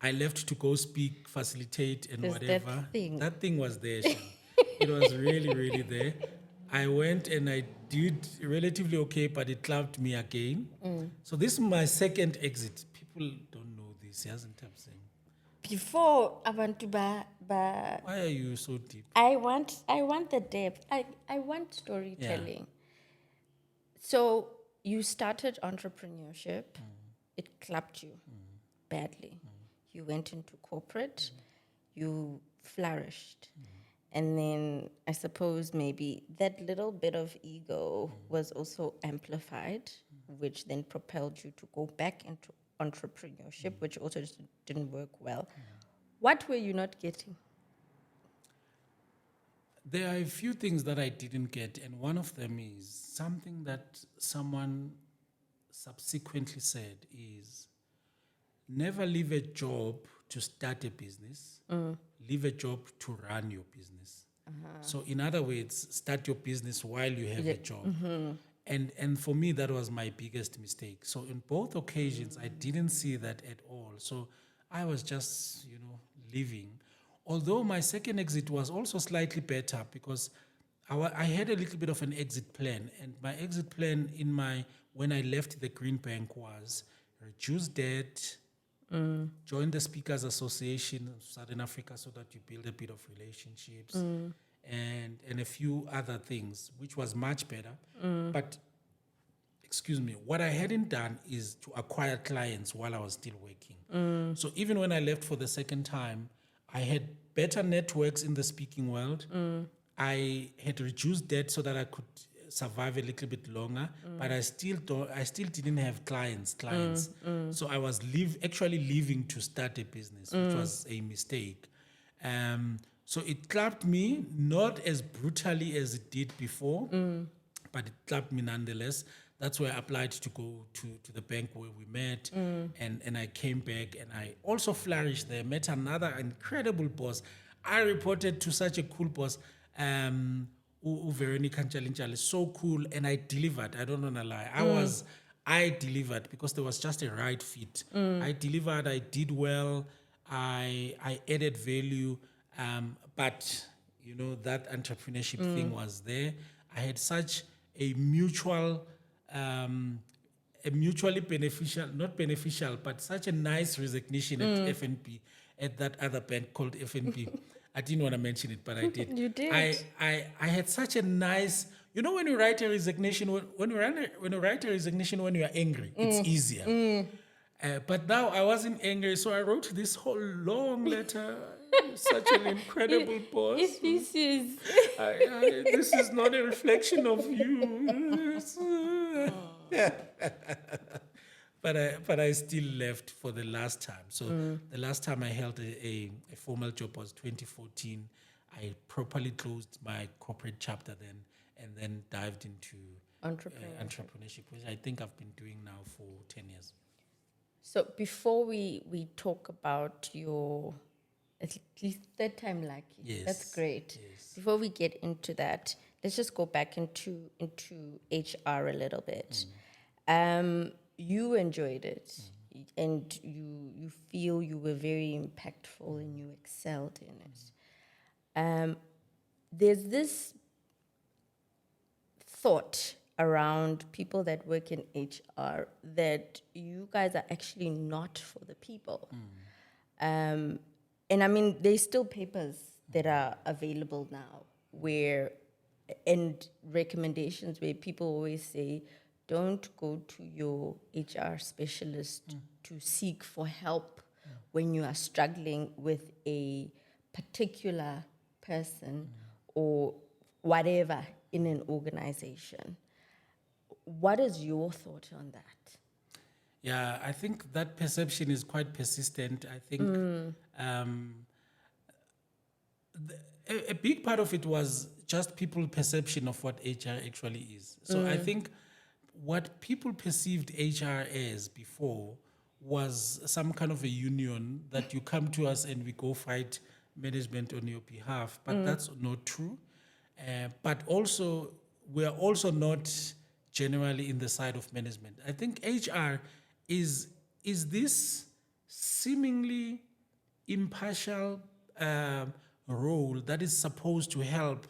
I left to go speak, facilitate, and whatever. That thing was there. It was really, really there. I went and I did relatively okay, but it clamped me again. So this is my second exit. People don't know this, hasn't it? Before I want to Why are you so deep? I want the depth. I want storytelling. Yeah. So you started entrepreneurship. It clapped you badly. You went into corporate. You flourished. And then I suppose maybe that little bit of ego was also amplified, which then propelled you to go back into entrepreneurship, which also just didn't work well. What were you not getting? There are a few things that I didn't get, and one of them is something that someone subsequently said is, never leave a job to start a business, leave a job to run your business. So in other words, start your business while you have a job. And for me, that was my biggest mistake. So in both occasions, I didn't see that at all. So I was just, living. Although my second exit was also slightly better because I had a little bit of an exit plan. And my exit plan in my when I left the Green Bank was reduce debt, join the Speakers Association of Southern Africa so that you build a bit of relationships, and a few other things, which was much better. But excuse me, what I hadn't done is to acquire clients while I was still working. So even when I left for the second time, I had better networks in the speaking world. I had reduced debt so that I could survive a little bit longer, but I still didn't have clients. So I was actually leaving to start a business, which was a mistake. So it clapped me, not as brutally as it did before, but it clapped me nonetheless. That's where I applied to go to the bank where we met, and I came back, and I also flourished there, met another incredible boss. I reported to such a cool boss, Veronica Nchalinchal, so cool, and I delivered. I don't want to lie. I delivered because there was just a right fit. I delivered, I did well, I added value, but you know, that entrepreneurship thing was there. I had such a mutually beneficial, not beneficial, but such a nice resignation at FNP, at that other bank called FNP. I didn't want to mention it, but I did. You did. I had such a nice, you know, when you write a resignation, when you write a resignation when you are angry, it's easier. But now I wasn't angry, so I wrote this whole long letter. Such an incredible boss. If this is... This is not a reflection of you. But I still left for the last time. So the last time I held a formal job was 2014. I properly closed my corporate chapter then, and then dived into entrepreneurship, which I think I've been doing now for 10 years. So before we talk about your at least third time lucky, Yes. That's great. Yes. Before we get into that, let's just go back into HR a little bit. You enjoyed it, and you feel you were very impactful and you excelled in it. There's this thought around people that work in HR that you guys are actually not for the people. And I mean, there's still papers that are available now and recommendations where people always say, don't go to your HR specialist to seek for help when you are struggling with a particular person or whatever in an organization. What is your thought on that? Yeah, I think that perception is quite persistent. I think a big part of it was just people's perception of what HR actually is. So I think what people perceived HR as before was some kind of a union that you come to us and we go fight management on your behalf, but that's not true. But also, we're also not generally in the side of management. I think HR is this seemingly impartial role that is supposed to help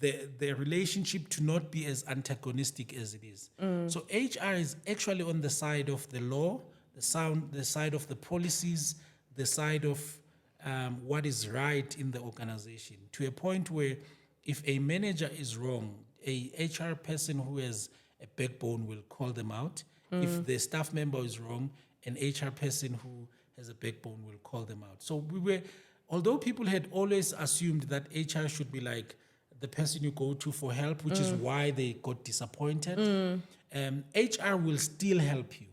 the relationship to not be as antagonistic as it is. So HR is actually on the side of the law, the side of the policies, the side of what is right in the organization, to a point where if a manager is wrong, a HR person who has a backbone will call them out. If the staff member is wrong, an HR person who has a backbone will call them out. So although people had always assumed that HR should be like the person you go to for help, which is why they got disappointed, HR will still help you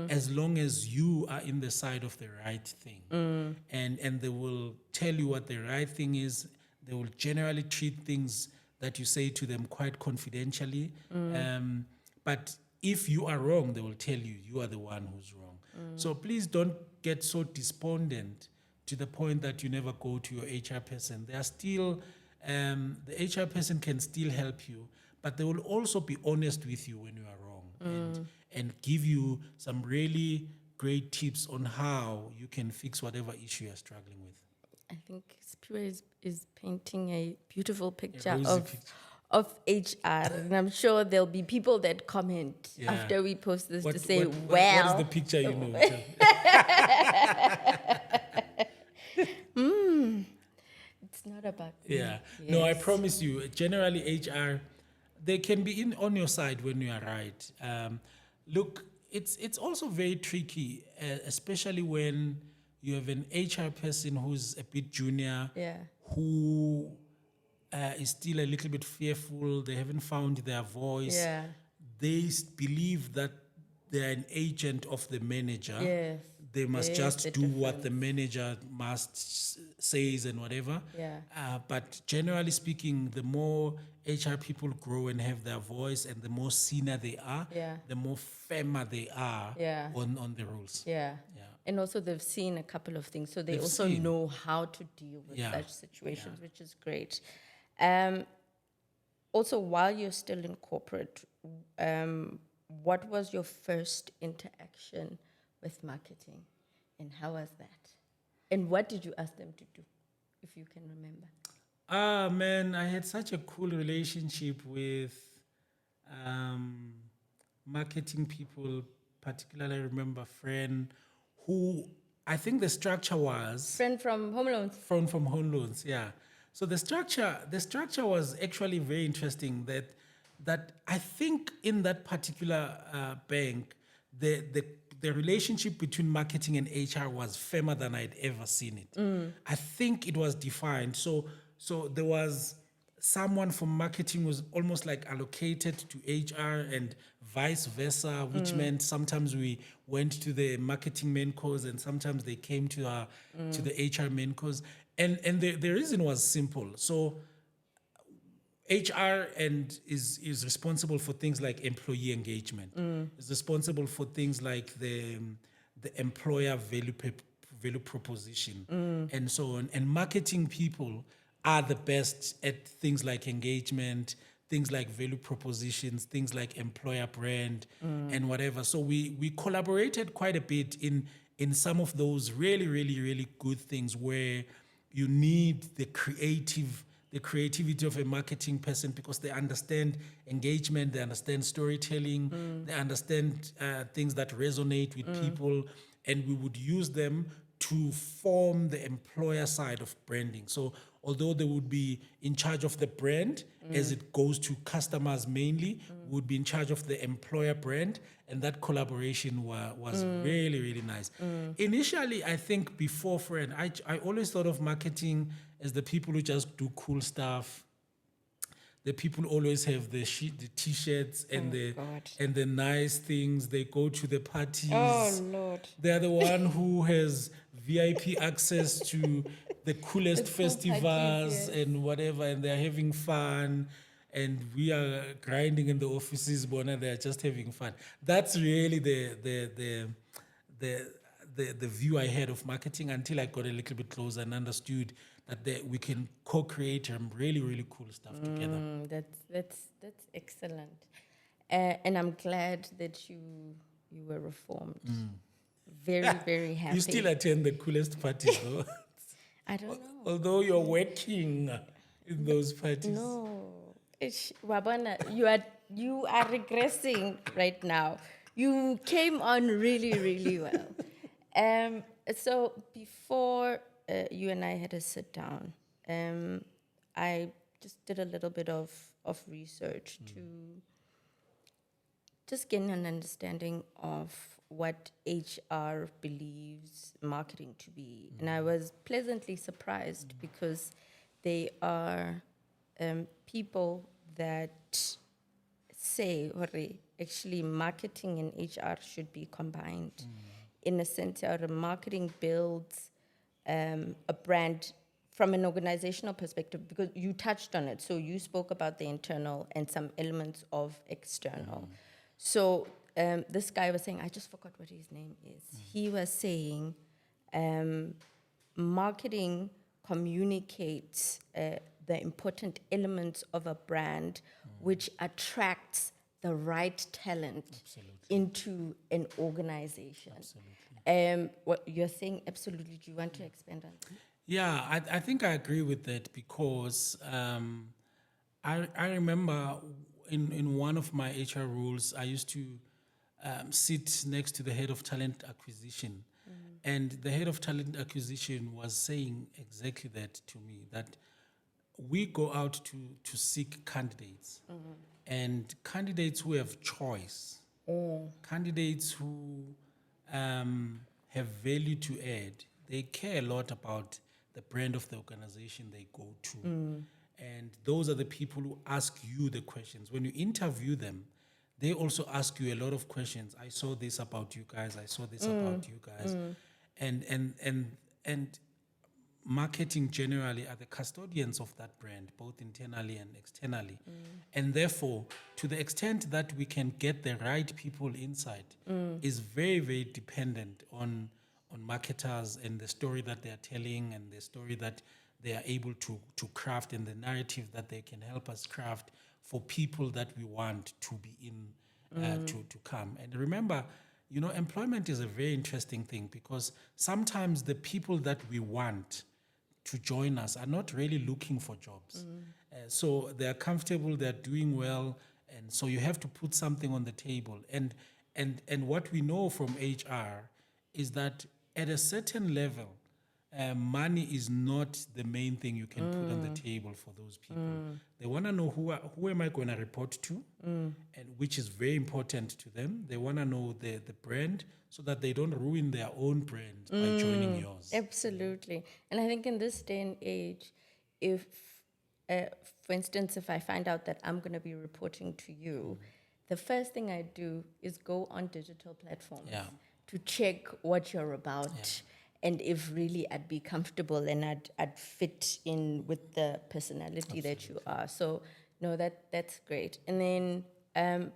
as long as you are in the side of the right thing. And they will tell you what the right thing is. They will generally treat things that you say to them quite confidentially. But if you are wrong, they will tell you you are the one who's wrong. So please don't get so despondent to the point that you never go to your HR person. They are still, the HR person can still help you, but they will also be honest with you when you are wrong and give you some really great tips on how you can fix whatever issue you're struggling with. I think Spirit is painting a beautiful picture rosy picture. of HR, and I'm sure there'll be people that comment Yeah. after we post this to What, say, what is the picture you know? It's not about Yeah. me. No, I Yes. promise you, generally HR, they can be in on your side when you are right. Look, it's also very tricky, especially when you have an HR person who's a bit junior, Yeah. who is still a little bit fearful. They haven't found their voice. Yeah. They believe that they're an agent of the manager. Yes. They must There's just the do what the difference. manager says and whatever. Yeah. But generally speaking, the more HR people grow and have their voice, and the more senior they are, Yeah. the more firmer they are Yeah. on the rules. Yeah. Yeah. And also they've seen a couple of things, so they They've also seen. know how to deal with Yeah. such situations, which is great. Also, while you're still in corporate, what was your first interaction with marketing, and how was that? And what did you ask them to do, if you can remember? Ah, man, I had such a cool relationship with um, marketing people. Particularly, I remember a friend who, I think the structure was Friend from Home Loans. from home loans. Yeah. So the structure was actually very interesting. That I think in that particular bank, the relationship between marketing and HR was firmer than I'd ever seen it. I think it was defined. So there was someone from marketing was almost like allocated to HR and vice versa, which meant sometimes we went to the marketing main course and sometimes they came to the HR main course. And the reason was simple. So HR and is responsible for things like employee engagement. Is responsible for things like the employer value proposition and so on. And marketing people are the best at things like engagement, things like value propositions, things like employer brand and whatever. So we collaborated quite a bit in some of those really good things where you need the creativity of a marketing person, because they understand engagement, they understand storytelling, they understand things that resonate with people, and we would use them to form the employer side of branding. So although they would be in charge of the brand as it goes to customers mainly, we would be in charge of the employer brand, and that collaboration was really nice. Initially, I think before Friend, I always thought of marketing as the people who just do cool stuff. The people always have the t-shirts and God. the nice things. They go to the parties. Oh, Lord. They're the one who has VIP access to the coolest The cool festivals parties, yes. and whatever, and they're having fun. And we are grinding in the offices, Bona. They're just having fun. That's really the view I had of marketing, until I got a little bit closer and understood that we can co-create some really cool stuff together. That's excellent, and I'm glad that you were reformed. Very happy. You still attend the coolest parties, though. I don't know. Although you're working in those parties. No, Wabana, you are regressing right now. You came on really well. So before you and I had a sit down, I just did a little bit of research to just gain an understanding of what HR believes marketing to be. And I was pleasantly surprised because they are people that say, actually marketing and HR should be combined. In a sense, our marketing builds a brand from an organizational perspective, because you touched on it. So you spoke about the internal and some elements of external. So this guy was saying, I just forgot what his name is. He was saying marketing communicates the important elements of a brand, which attracts the right talent into an organization. What you're saying, absolutely. Do you want to expand on that? Yeah, I think I agree with that, because I remember in one of my HR roles, I used to sit next to the head of talent acquisition. And the head of talent acquisition was saying exactly that to me, that we go out to seek candidates, and candidates who have choice, candidates who have value to add. They care a lot about the brand of the organization they go to. And those are the people who ask you the questions. When you interview them, they also ask you a lot of questions. I saw this about you guys. I saw this about you guys. And marketing generally are the custodians of that brand, both internally and externally. And therefore, to the extent that we can get the right people inside is very, very dependent on marketers and the story that they are telling and the story that they are able to craft and the narrative that they can help us craft for people that we want to be in, to come. And remember, employment is a very interesting thing, because sometimes the people that we want to join us are not really looking for jobs. So they're comfortable, they're doing well, and so you have to put something on the table. And what we know from HR is that at a certain level, money is not the main thing you can put on the table for those people. They want to know who am I going to report to, and which is very important to them. They want to know the brand so that they don't ruin their own brand by joining yours. Absolutely. And I think in this day and age, if, for instance, if I find out that I'm going to be reporting to you, the first thing I do is go on digital platforms to check what you're about. And if really I'd be comfortable and I'd fit in with the personality that you are. So, no, that's great. And then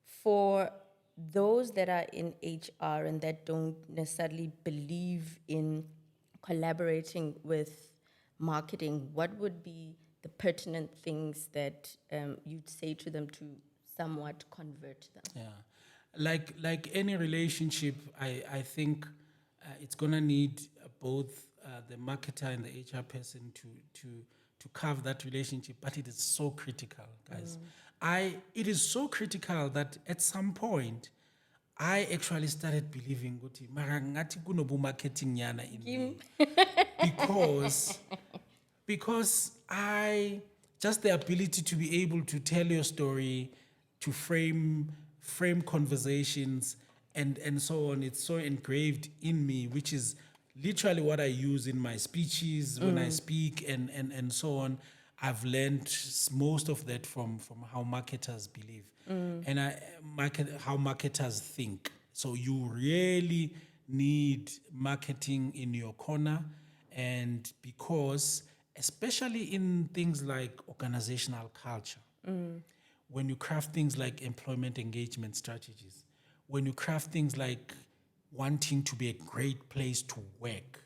for those that are in HR and that don't necessarily believe in collaborating with marketing, what would be the pertinent things that you'd say to them to somewhat convert them? Yeah, like any relationship, I think it's gonna need both the marketer and the HR person to carve that relationship. But it is so critical, guys. It is so critical that at some point, I actually started believing ukuthi mara ngathi kunobu marketing nyana in me, because I just the ability to be able to tell your story, to frame conversations and so on. It's so engraved in me, which is literally what I use in my speeches when I speak and so on. I've learned most of that from how marketers believe and how marketers think. So you really need marketing in your corner, and because especially in things like organizational culture, when you craft things like employment engagement strategies, when you craft things like wanting to be a great place to work,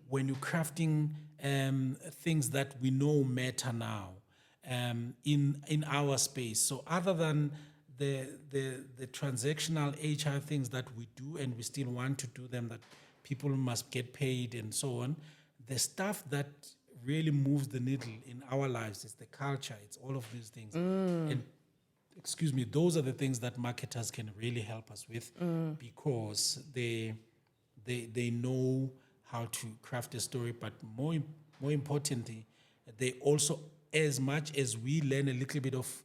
when you're crafting things that we know matter now in our space. So other than the transactional HR things that we do and we still want to do them, that people must get paid and so on, the stuff that really moves the needle in our lives is the culture, it's all of these things. And those are the things that marketers can really help us with because they know how to craft a story, but more importantly, they also, as much as we learn a little bit of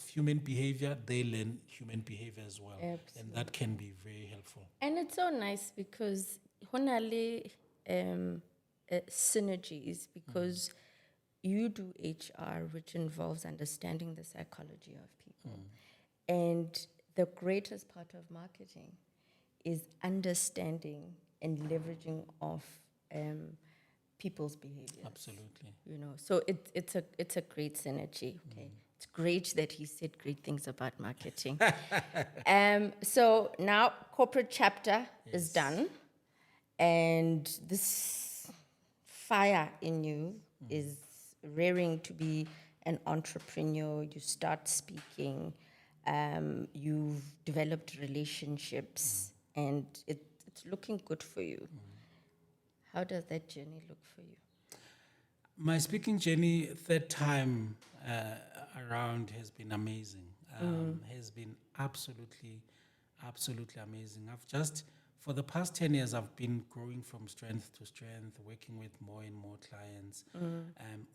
human behavior, they learn human behavior as well. Absolutely. And that can be very helpful. And it's so nice because honale synergies, because you do HR, which involves understanding the psychology of people. And the greatest part of marketing is understanding and leveraging of people's behaviors. Absolutely. So it's a great synergy. Okay, it's great that he said great things about marketing. So now corporate chapter is done, and this fire in you is raring to be an entrepreneur. You start speaking. You've developed relationships, and it's looking good for you. How does that journey look for you? My speaking journey, third time around, has been amazing. Has been absolutely amazing. I've just, for the past 10 years, I've been growing from strength to strength, working with more and more clients,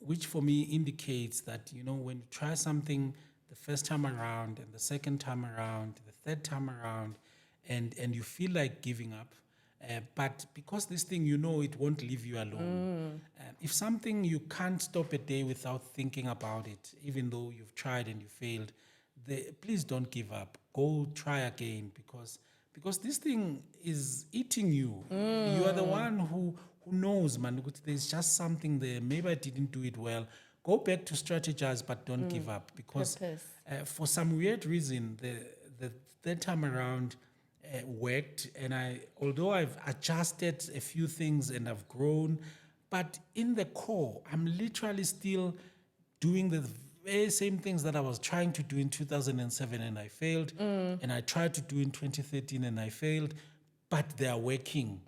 which for me indicates that, when you try something the first time around and the second time around, the third time around, and you feel like giving up, but because this thing, it won't leave you alone. If something you can't stop a day without thinking about it, even though you've tried and you failed, please don't give up. Go try again, because this thing is eating you. You are the one who knows, man. There's just something there. Maybe I didn't do it well. Go back to strategize, but don't give up, because Purpose. for some weird reason, the third time around worked, and although I've adjusted a few things and I've grown, but in the core, I'm literally still doing the very same things that I was trying to do in 2007 and I failed, and I tried to do in 2013 and I failed, but they are working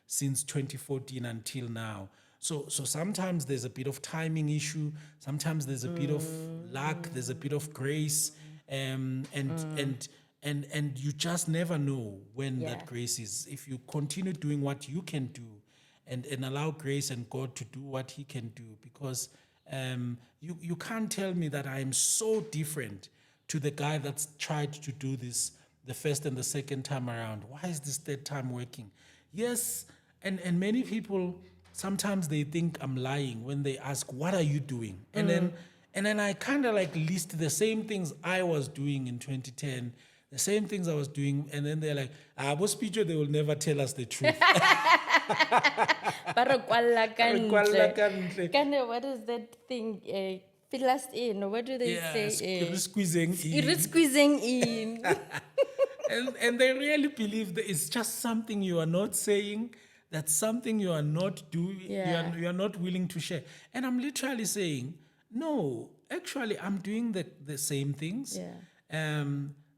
since 2014 until now. So sometimes there's a bit of timing issue. Sometimes there's a bit of luck. There's a bit of grace, and you just never know when Yeah. that grace is. If you continue doing what you can do, and allow grace and God to do what He can do, because you can't tell me that I'm so different to the guy that's tried to do this the first and the second time around. Why is this third time working? Yes, and many people, sometimes they think I'm lying when they ask, what are you doing? And then I kind of like list the same things I was doing in 2010, the same things I was doing, and then they're like, boss Picho, they will never tell us the truth. Ba re kwalla ka Re kwalla ka ntle. ntle. Kane, what is that thing? Fill us in, or what do they say? Squeezing It's squeezing in. and they really believe that it's just something you are not saying, that's something you are not doing, Yeah. you are not willing to share. And I'm literally saying, no, actually, I'm doing the same things. Yeah.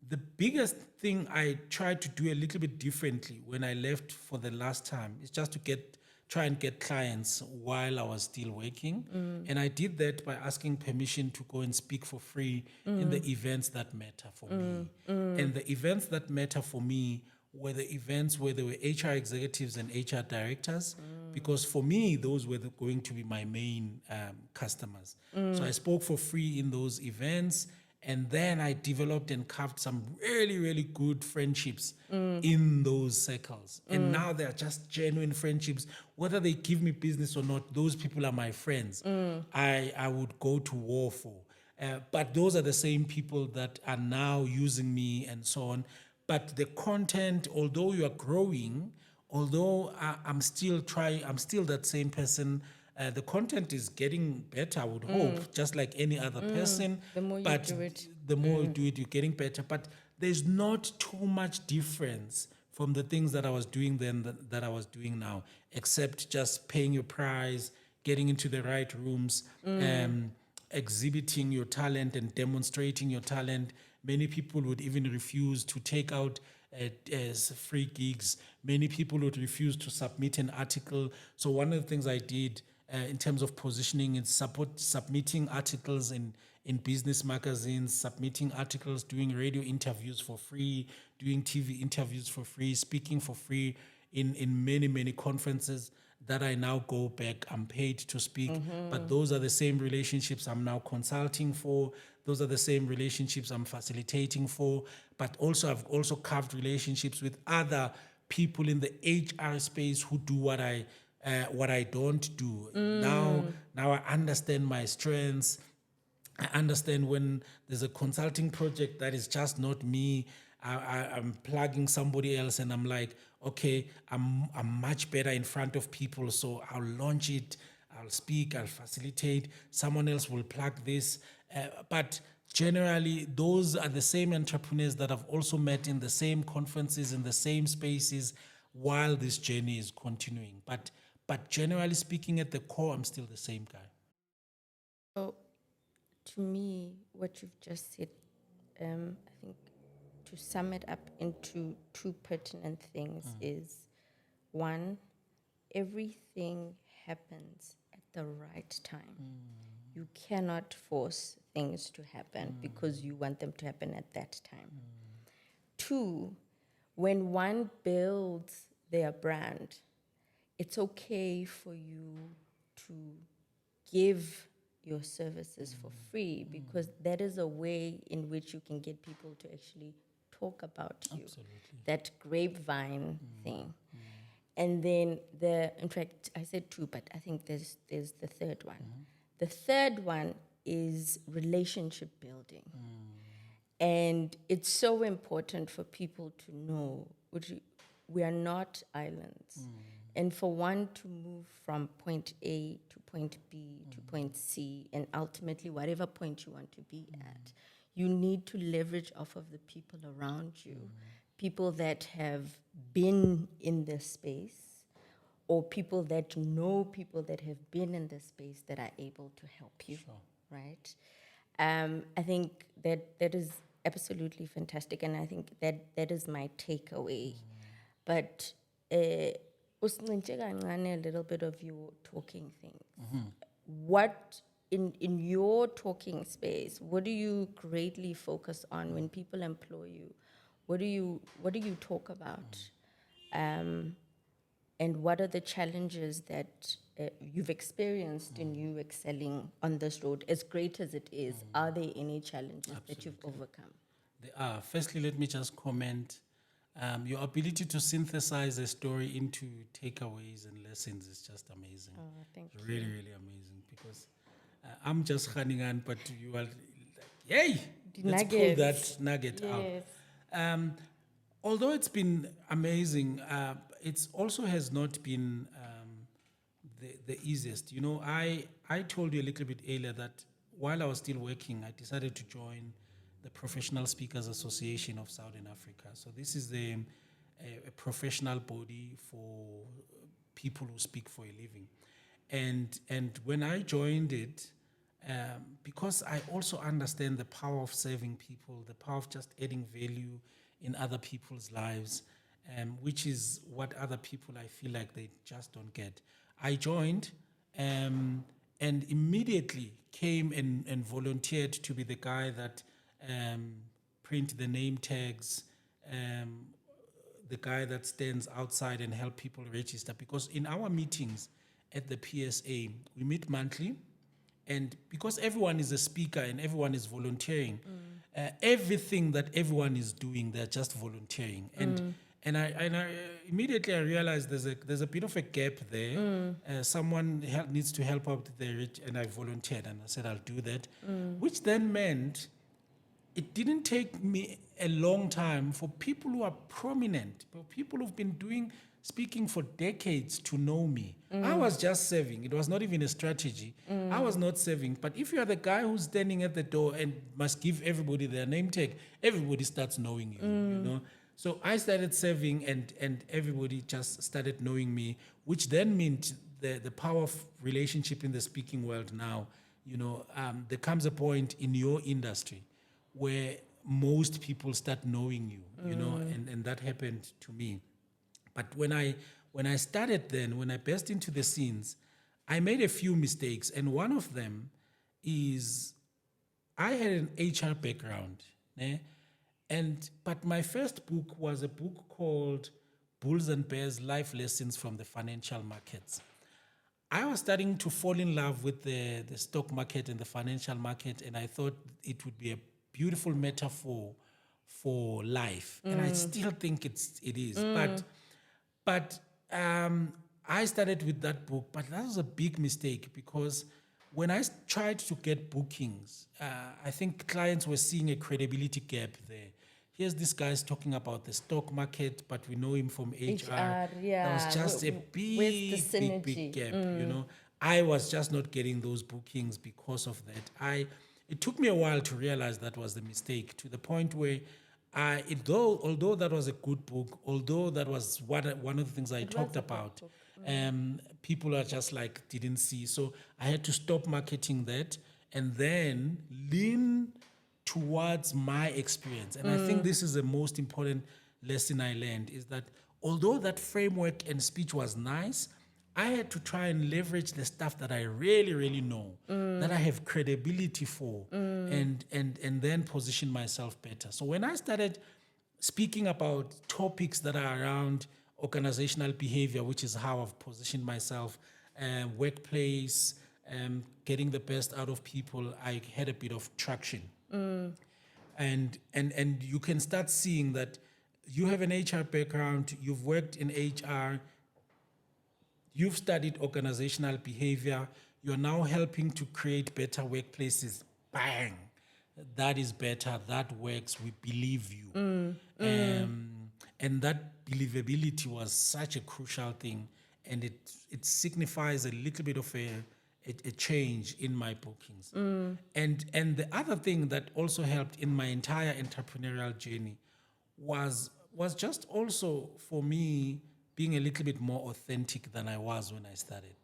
The biggest thing I tried to do a little bit differently when I left for the last time is just to try and get clients while I was still working. And I did that by asking permission to go and speak for free in the events that matter for me. And the events that matter for me were the events where there were HR executives and HR directors, because for me, those were going to be my main customers. So I spoke for free in those events. And then I developed and carved some really, really good friendships in those circles. And now they're just genuine friendships. Whether they give me business or not, those people are my friends. I would go to war for. But those are the same people that are now using me and so on. But the content, although you are growing, although I'm still that same person, the content is getting better, I would hope, just like any other person. The more you But do it. the more you do it, you're getting better. But there's not too much difference from the things that I was doing then that I was doing now, except just paying your price, getting into the right rooms, exhibiting your talent and demonstrating your talent. Many people would even refuse to take out as free gigs. Many people would refuse to submit an article. So one of the things I did in terms of positioning is submitting articles in business magazines, submitting articles, doing radio interviews for free, doing TV interviews for free, speaking for free in many, many conferences that I now go back. I'm paid to speak, but those are the same relationships I'm now consulting for. Those are the same relationships I'm facilitating for. But also, I've also carved relationships with other people in the HR space who do what I don't do. Now I understand my strengths. I understand when there's a consulting project that is just not me. I'm plugging somebody else, and I'm like, okay, I'm much better in front of people, so I'll launch it. I'll speak. I'll facilitate. Someone else will plug this, but generally, those are the same entrepreneurs that I've also met in the same conferences, in the same spaces, while this journey is continuing. But generally speaking, at the core, I'm still the same guy. So, to me, what you've just said, I think to sum it up into two pertinent things is one, everything happens at the right time. You cannot force things to happen because you want them to happen at that time. Two, when one builds their brand, it's okay for you to give your services for free because that is a way in which you can get people to actually talk about you. Absolutely. That grapevine thing. And then in fact, I said two, but I think there's the third one. The third one is relationship building. And it's so important for people to know we are not islands. And for one to move from point A to point B to point C, and ultimately whatever point you want to be at, you need to leverage off of the people around you, people that have been in this space, or people that know people that have been in this space that are able to help you, right? I think that is absolutely fantastic, and I think that is my takeaway. But usincintshe kancane a little bit of your talking things. What in your talking space, what do you greatly focus on when people employ you? What do you talk about? And what are the challenges that you've experienced in you excelling on this road? As great as it is, are there any challenges that you've overcome? There are. Firstly, let me just comment. Your ability to synthesize a story into takeaways and lessons is just amazing. Oh, thank you. Really, really amazing. Because I'm just running on, but you are like, yay! Let's pull that nugget out. Although it's been amazing, it also has not been the easiest. You know, I told you a little bit earlier that while I was still working, I decided to join the Professional Speakers Association of Southern Africa. So this is a professional body for people who speak for a living. And when I joined it, because I also understand the power of serving people, the power of just adding value in other people's lives, which is what other people I feel like they just don't get. I joined and immediately came and volunteered to be the guy that print the name tags, the guy that stands outside and help people register. Because in our meetings at the PSA, we meet monthly, and because everyone is a speaker and everyone is volunteering, everything that everyone is doing, they're just volunteering. And I immediately I realized there's a bit of a gap there. Someone needs to help out there, and I volunteered, and I said I'll do that, which then meant it didn't take me a long time for people who are prominent, for people who've been speaking for decades to know me. I was just serving. It was not even a strategy. I was not serving. But if you are the guy who's standing at the door and must give everybody their name tag, everybody starts knowing you, you know. So I started serving, and everybody just started knowing me, which then meant the power of relationship in the speaking world now. You know, there comes a point in your industry where most people start knowing you, you know, and that happened to me. But when I started then, when I burst into the scenes, I made a few mistakes, and one of them is I had an HR background, but my first book was a book called Bulls and Bears: Life Lessons from the Financial Markets. I was starting to fall in love with the stock market and the financial market, and I thought it would be a beautiful metaphor for life, and I still think it is. But I started with that book, but that was a big mistake because when I tried to get bookings, I think clients were seeing a credibility gap there. Here's this guy's talking about the stock market, but we know him from HR. That was just a big gap, you know. I was just not getting those bookings because of that. It took me a while to realize that was the mistake, to the point where although that was a good book, although that was one of the things I talked about, people are just like didn't see. So I had to stop marketing that and then lean towards my experience. And I think this is the most important lesson I learned, is that although that framework and speech was nice, I had to try and leverage the stuff that I really, really know, that I have credibility for, and then position myself better. So when I started speaking about topics that are around organizational behavior, which is how I've positioned myself, workplace, getting the best out of people, I had a bit of traction. And you can start seeing that you have an HR background, you've worked in HR, you've studied organizational behavior, you're now helping to create better workplaces. Bang! That is better, that works, we believe you. And that believability was such a crucial thing, and it signifies a little bit of a change in my bookings. And the other thing that also helped in my entire entrepreneurial journey was just also for me being a little bit more authentic than I was when I started.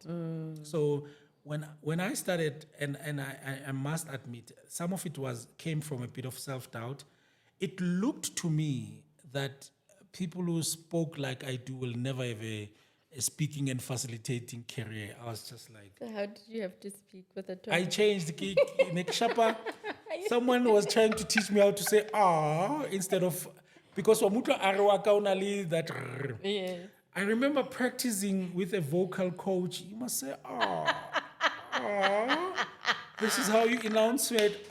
So when I started, and I must admit, some of it came from a bit of self-doubt. It looked to me that people who spoke like I do will never have a speaking and facilitating career. I was just like, So how did you have to speak with a tone? I changed the gig. Someone was trying to teach me how to say instead of, because wamutu arwaka unali that. Yes. I remember practicing with a vocal coach. You must say This is how you enunciate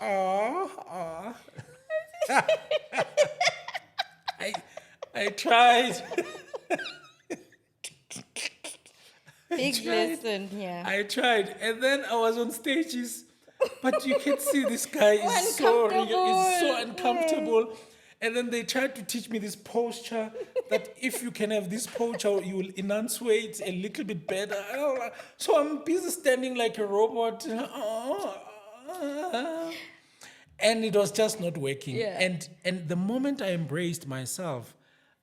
I tried. Big lesson here. I tried, and then I was on stages, but you can see this guy is so uncomfortable. And then they tried to teach me this posture, that if you can have this posture, you will enunciate a little bit better. So I'm busy standing like a robot. And it was just not working. Yeah. And the moment I embraced myself,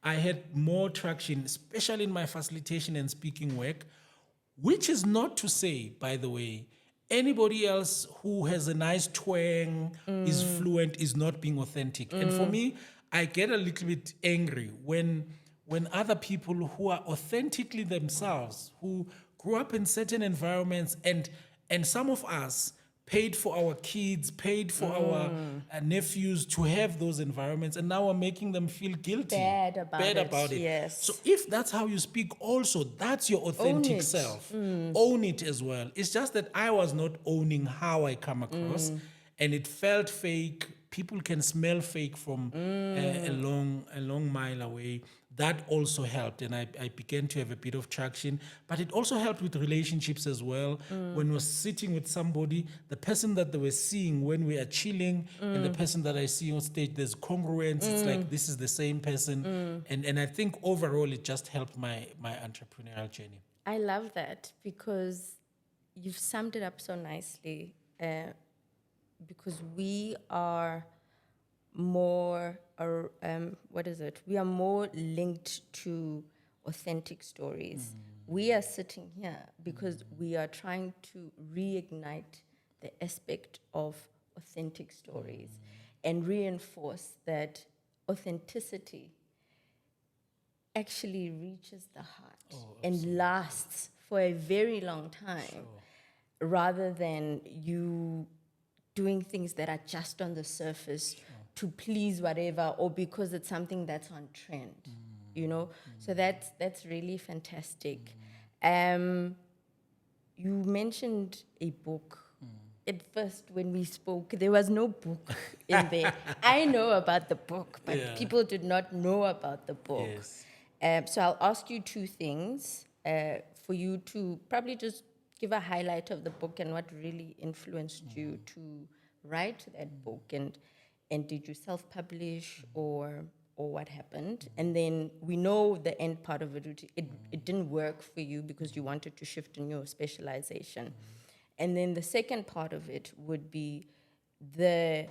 I had more traction, especially in my facilitation and speaking work, which is not to say, by the way, anybody else who has a nice twang, is fluent, is not being authentic. And for me, I get a little bit angry when other people who are authentically themselves, who grew up in certain environments, and some of us paid for our kids, paid for our nephews to have those environments, and now we're making them feel guilty. Bad about it. Yes. So if that's how you speak also, that's your authentic Own it. self. Own it as well. It's just that I was not owning how I come across, and it felt fake. People can smell fake from a long mile away. That also helped, and I began to have a bit of traction. But it also helped with relationships as well. When we're sitting with somebody, the person that they were seeing when we are chilling and the person that I see on stage, there's congruence. It's like this is the same person. And I think overall it just helped my entrepreneurial journey. I love that because you've summed it up so nicely. Because we are more, we are more linked to authentic stories. We are sitting here because we are trying to reignite the aspect of authentic stories and reinforce that authenticity actually reaches the heart and lasts for a very long time, rather than you doing things that are just on the surface to please whatever, or because it's something that's on trend, So that's really fantastic. You mentioned a book. At first, when we spoke, there was no book in there. I know about the book, but people did not know about the book. Yes. So I'll ask you two things for you to probably just give a highlight of the book and what really influenced you to write that book, and did you self-publish or what happened? And then we know the end part of it. It didn't work for you because you wanted to shift in your specialization. And then the second part of it would be the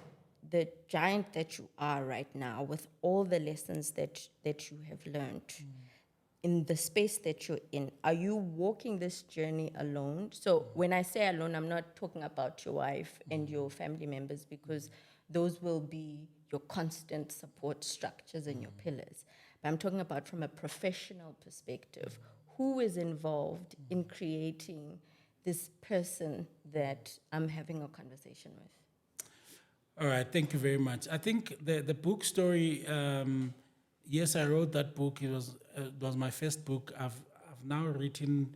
giant that you are right now, with all the lessons that you have learned. In the space that you're in, are you walking this journey alone? So when I say alone, I'm not talking about your wife and your family members, because those will be your constant support structures and your pillars. But I'm talking about from a professional perspective. who is involved in creating this person that I'm having a conversation with? All right, thank you very much. I think the book story. Yes, I wrote that book. It was my first book. I've now written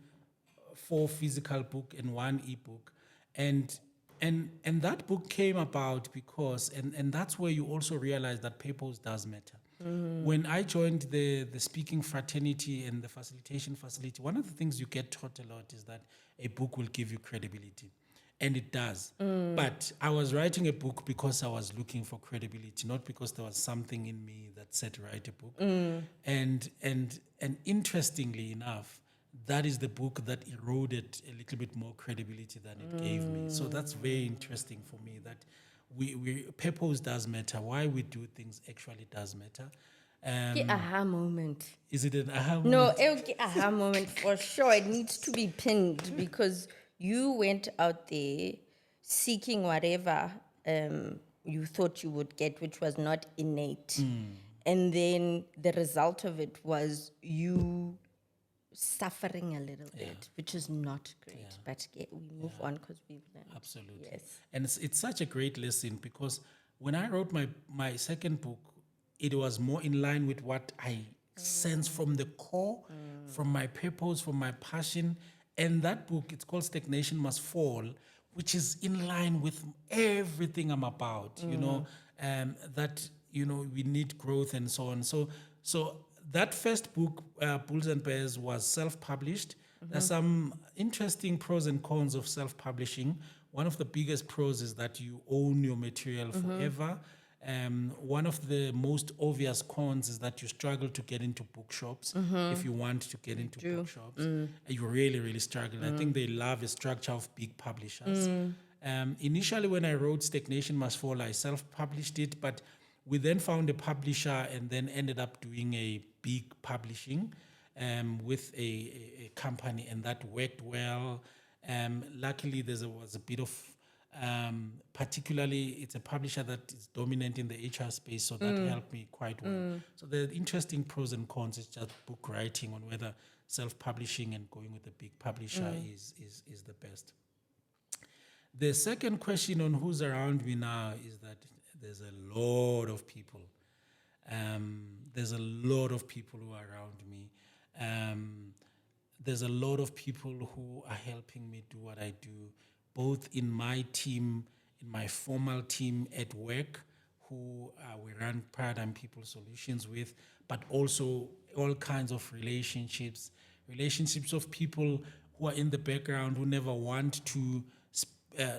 4 physical book and 1 ebook, and that book came about because and that's where you also realize that purpose does matter. When I joined the speaking fraternity and the facilitation facility, one of the things you get taught a lot is that a book will give you credibility. And it does. But I was writing a book because I was looking for credibility, not because there was something in me that said write a book. And interestingly enough, that is the book that eroded a little bit more credibility than it gave me. So that's very interesting for me that we purpose does matter. Why we do things actually does matter. The aha moment. Is it an aha moment? No, okay, aha moment for sure. It needs to be pinned because you went out there seeking whatever you thought you would get, which was not innate. And then the result of it was you suffering a little bit, which is not great. But we move on because we've learned. Absolutely. Yes. And it's such a great lesson because when I wrote my second book, it was more in line with what I sense from the core, from my purpose, from my passion. And that book, it's called Stagnation Must Fall, which is in line with everything I'm about, that, we need growth and so on. So that first book, Bulls and Bears, was self-published. There's some interesting pros and cons of self-publishing. One of the biggest pros is that you own your material forever. One of the most obvious cons is that you struggle to get into bookshops if you want to get into bookshops. You really, really struggle. I think they love a structure of big publishers. Initially, when I wrote Stagnation Must Fall, I self-published it, but we then found a publisher and then ended up doing a big publishing with a company, and that worked well. Luckily, there was a bit of particularly, it's a publisher that is dominant in the HR space, so that helped me quite well. So the interesting pros and cons is just book writing on whether self-publishing and going with a big publisher is the best. The second question on who's around me now is that there's a lot of people. There's a lot of people who are around me. There's a lot of people who are helping me do what I do, both in my team, in my formal team at work, who we run Paradigm People Solutions with, but also all kinds of relationships of people who are in the background, who never want to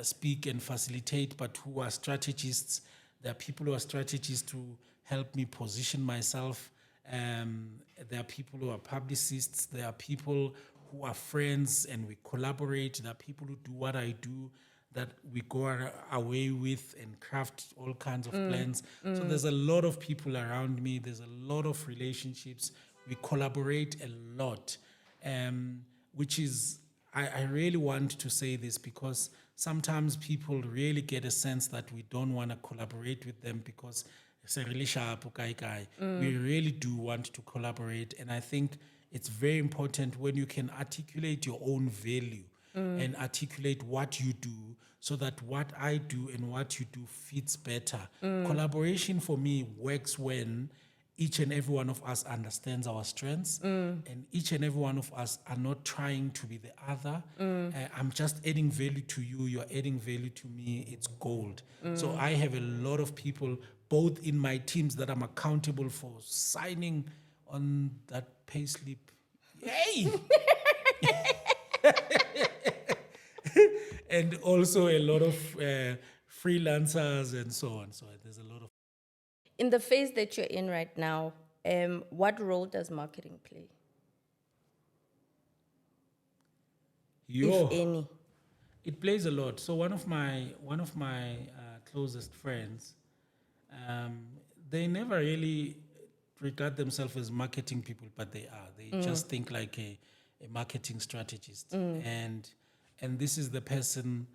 speak and facilitate, but who are strategists. There are people who are strategists to help me position myself. There are people who are publicists. There are people who are friends and we collaborate. There are people who do what I do that we go away with and craft all kinds of plans. So there's a lot of people around me. There's a lot of relationships. We collaborate a lot, which is, I really want to say this because sometimes people really get a sense that we don't want to collaborate with them because it's a really sharp guy. We really do want to collaborate. And I think it's very important when you can articulate your own value and articulate what you do so that what I do and what you do fits better. Collaboration for me works when each and every one of us understands our strengths and each and every one of us are not trying to be the other. I'm just adding value to you. You're adding value to me. It's gold. So I have a lot of people, both in my teams that I'm accountable for signing on that pay slip. Yay! And also a lot of freelancers and so on. So there's a lot of. In the phase that you're in right now, what role does marketing play? If any. It plays a lot. So one of my closest friends, they never really regard themselves as marketing people, but they are. They just think like a marketing strategist. And this is the person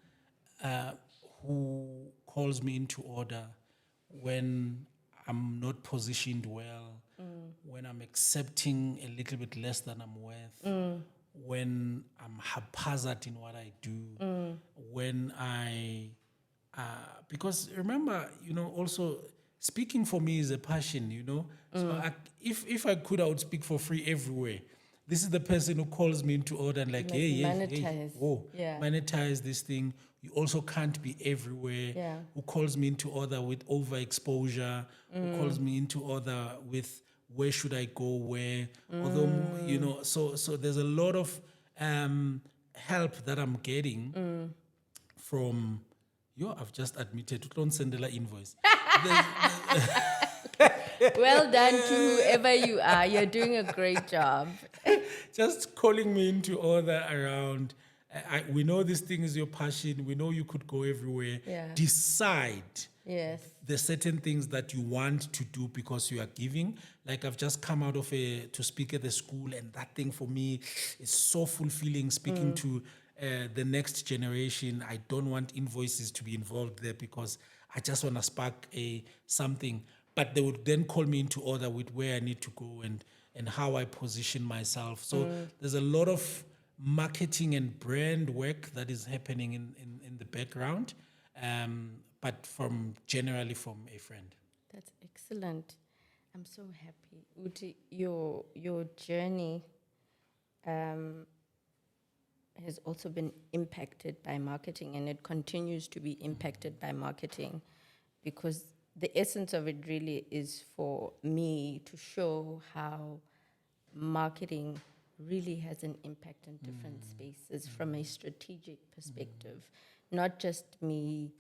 who calls me into order when I'm not positioned well, when I'm accepting a little bit less than I'm worth, when I'm haphazard in what I do, when because remember, also speaking for me is a passion. So if I could, I would speak for free everywhere. This is the person who calls me into order and like, must hey, monetize. whoa, Yeah. monetize this thing. You also can't be everywhere. Yeah. Who calls me into order with overexposure? Who calls me into order with where should I go? Where? Although so there's a lot of help that I'm getting from. I've just admitted to don't send the invoice. Well done to whoever you are. You're doing a great job. Just calling me into order around. We know this thing is your passion. We know you could go everywhere. Yeah. Decide Yes. the certain things that you want to do because you are giving. Like I've just come out of to speak at the school, and that thing for me is so fulfilling. Speaking to the next generation, I don't want invoices to be involved there because I just want to spark something. But they would then call me into order with where I need to go and how I position myself. So there's a lot of marketing and brand work that is happening in the background, but generally from a friend. That's excellent. I'm so happy. Uti, your journey has also been impacted by marketing, and it continues to be impacted by marketing, because the essence of it really is for me to show how marketing really has an impact in different spaces from a strategic perspective, not just me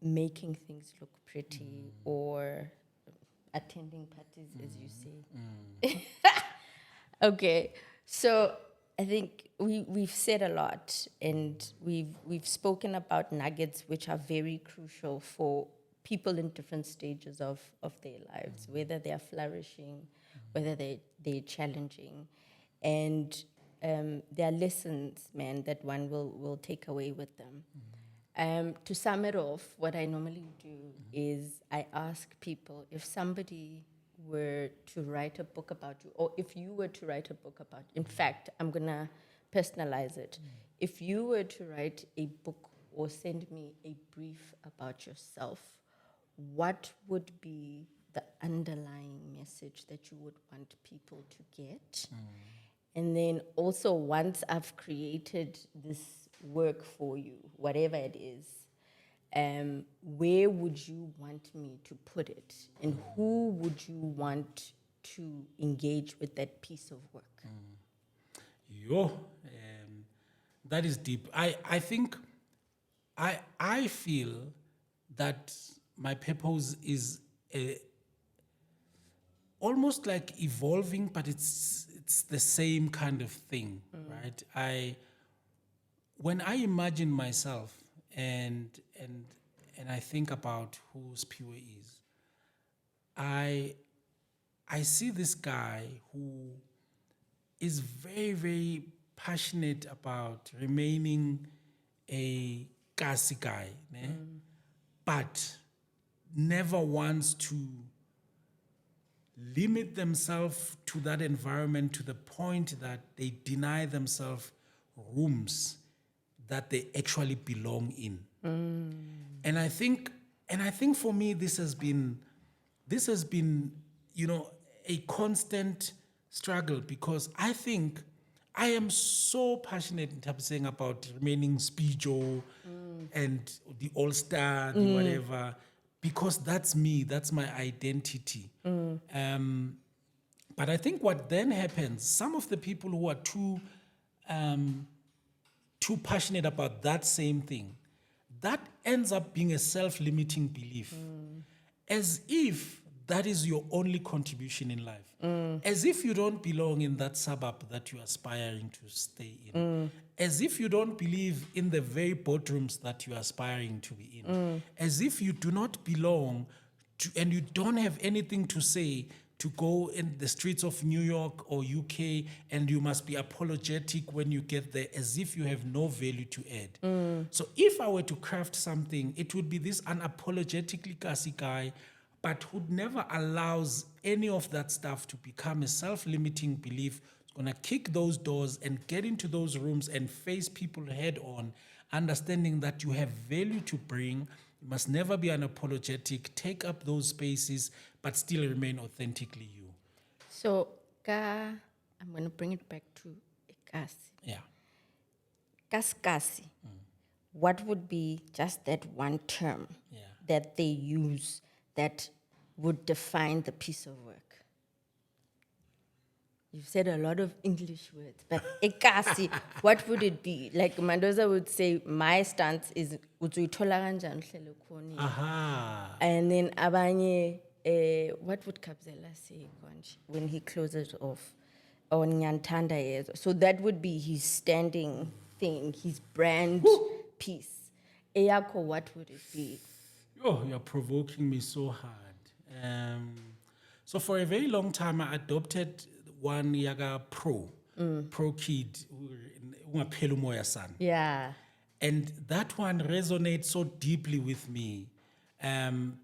making things look pretty or attending parties, as you say. Okay, so I think we've said a lot, and we've spoken about nuggets which are very crucial for people in different stages of their lives, whether they are flourishing, whether they're challenging. And there are lessons, man, that one will take away with them. To sum it off, what I normally do is I ask people, if somebody were to write a book about you, or if you were to write a book about you, in fact, I'm going to personalize it. If you were to write a book or send me a brief about yourself, what would be the underlying message that you would want people to get? And then also, once I've created this work for you, whatever it is, where would you want me to put it? And who would you want to engage with that piece of work? That is deep. I think I feel that my purpose is almost like evolving, but it's the same kind of thing, right? When I imagine myself and I think about who Spiwe is, I see this guy who is very, very passionate about remaining a Kasi guy, but never wants to limit themselves to that environment to the point that they deny themselves rooms that they actually belong in. And I think for me this has been a constant struggle, because I think I am so passionate in terms of saying about remaining Spijo and the all-star, the whatever, because that's me, that's my identity. But I think what then happens, some of the people who are too passionate about that same thing, that ends up being a self-limiting belief, as if that is your only contribution in life, as if you don't belong in that suburb that you're aspiring to stay in, as if you don't believe in the very boardrooms that you're aspiring to be in, as if you do not belong to, and you don't have anything to say to go in the streets of New York or UK, and you must be apologetic when you get there, as if you have no value to add. So if I were to craft something, it would be this unapologetically Kasi guy, but who never allows any of that stuff to become a self-limiting belief. It's gonna kick those doors and get into those rooms and face people head on, understanding that you have value to bring. You must never be unapologetic. Take up those spaces, but still remain authentically you. So, I'm going to bring it back to Ekasi. Yeah. Kaskasi. What would be just that one term Yeah. that they use that would define the piece of work? You've said a lot of English words, but ekasi, what would it be? Like Mendoza would say, my stance is uzuithola kanjani uhlelo khona. Aha. And then abanye, what would Kabzela say when he closes off? Or Nyantanda yezo. So that would be his standing thing, his brand piece. Eyako, what would it be? Oh, you're provoking me so hard. So for a very long time, I adopted one yaga pro kid, ungapheli umoya sana. Yeah. And that one resonates so deeply with me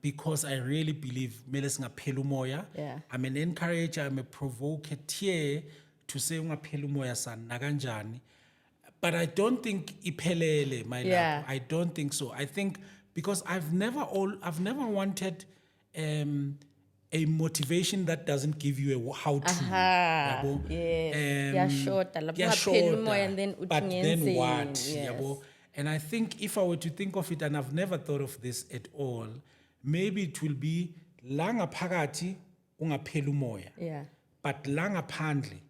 because I really believe mele singapheli umoya. Yeah. I'm an encourager, I'm a provocateur to say ungapheli umoya sana nakanjani. But I don't think iphelele, my Yeah. love. I don't think so. I think because I've never wanted a motivation that doesn't give you a how-to. Yabo. Yes. Kuyashota. Lapho ungapheli Kuyashota, umoya and then uthi but then ngenzeni. what? Yes. Yabo. And I think if I were to think of it, and I've never thought of this at all, maybe it will be la ngaphakathi ungapheli umoya. Yeah. But la ngaphandle,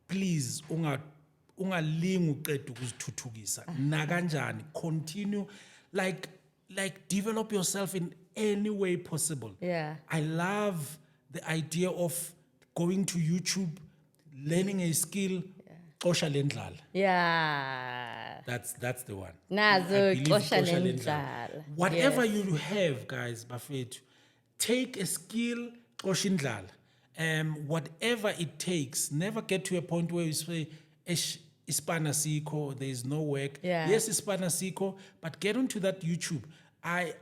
please ungalingi uqeda ukuzithuthukisa nakanjani, continue like develop yourself in any way possible. Yeah. I love the idea of going to YouTube, learning a skill, xosha lendlala. Yeah. That's the one. Nazo I believe xosha xosha lendlala. lendlala. Whatever you have, guys, bafethu, take a skill, xosha indlala. Whatever it takes, never get to a point where you say, ispana siko, there is no work. Yeah. Yes, ispana siko, but get onto that YouTube. I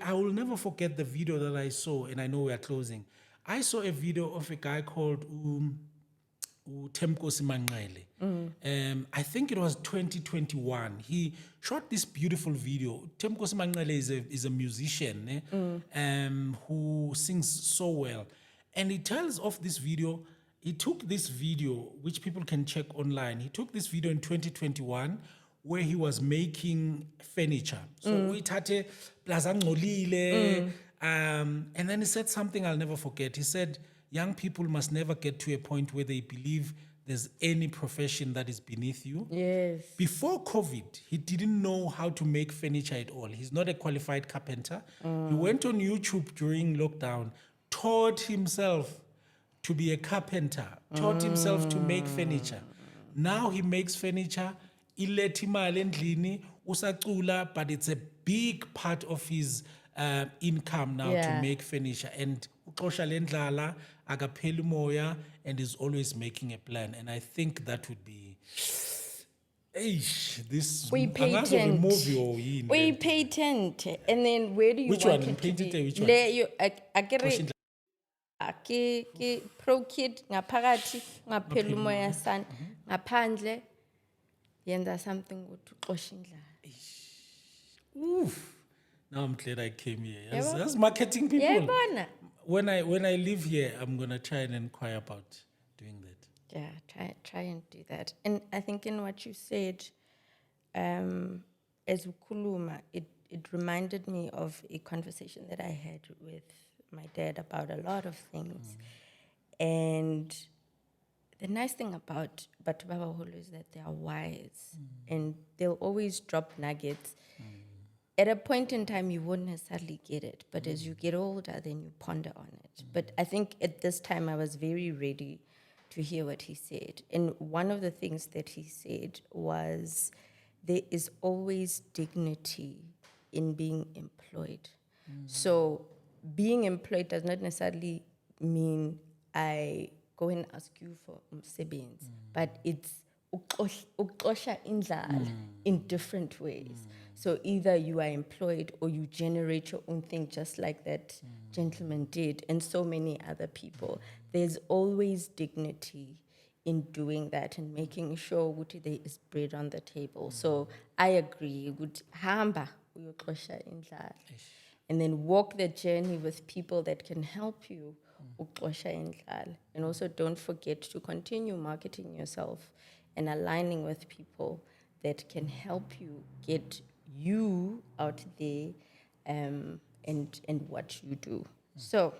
will never forget the video that I saw, and I know we are closing. I saw a video of a guy called Temkosi Manqele. I think it was 2021. He shot this beautiful video. Temkosi Manqele is a musician who sings so well. And he tells of this video, he took this video, which people can check online. He took this video in 2021 where he was making furniture. So uithathe plaza ngcolile. And then he said something I'll never forget. He said, young people must never get to a point where they believe there's any profession that is beneath you. Yes. Before COVID, he didn't know how to make furniture at all. He's not a qualified carpenter. He went on YouTube during lockdown, taught himself to be a carpenter, taught himself to make furniture. Now he makes furniture, ilethi imali endlini, usacula, but it's a big part of his income now to make furniture. And uxosha lendlala, akapheli umoya, and is always making a plan. And I think that would be this We patent. movie. We patent. And then where do you Which want one? it to Patent, be? which one? Ke pro kid ngaphakathi ngaphela umoya sana ngaphandle yenza something ukuthi uxosha indlala. Oof. Now I'm glad I came here. As marketing people. Yabona. When I live here, I'm gonna try and inquire about doing that. Yeah, try and do that. And I think in what you said, as ukuluma, it reminded me of a conversation that I had with my dad about a lot of things. And the nice thing about Batu Baba Holo is that they are wise and they'll always drop nuggets. At a point in time, you won't necessarily get it, but as you get older, then you ponder on it. But I think at this time, I was very ready to hear what he said. And one of the things that he said was, there is always dignity in being employed. So being employed does not necessarily mean I go and ask you for umsebenzi, but it's uxosha indlala in different ways. So either you are employed or you generate your own thing, just like that gentleman did, and so many other people. There's always dignity in doing that and making sure ukuthi there is bread on the table. So I agree. Ukuthi hamba uyoxosha indlala. And then walk the journey with people that can help you uxosha indlala. And also don't forget to continue marketing yourself and aligning with people that can help you get you out there and what you do. So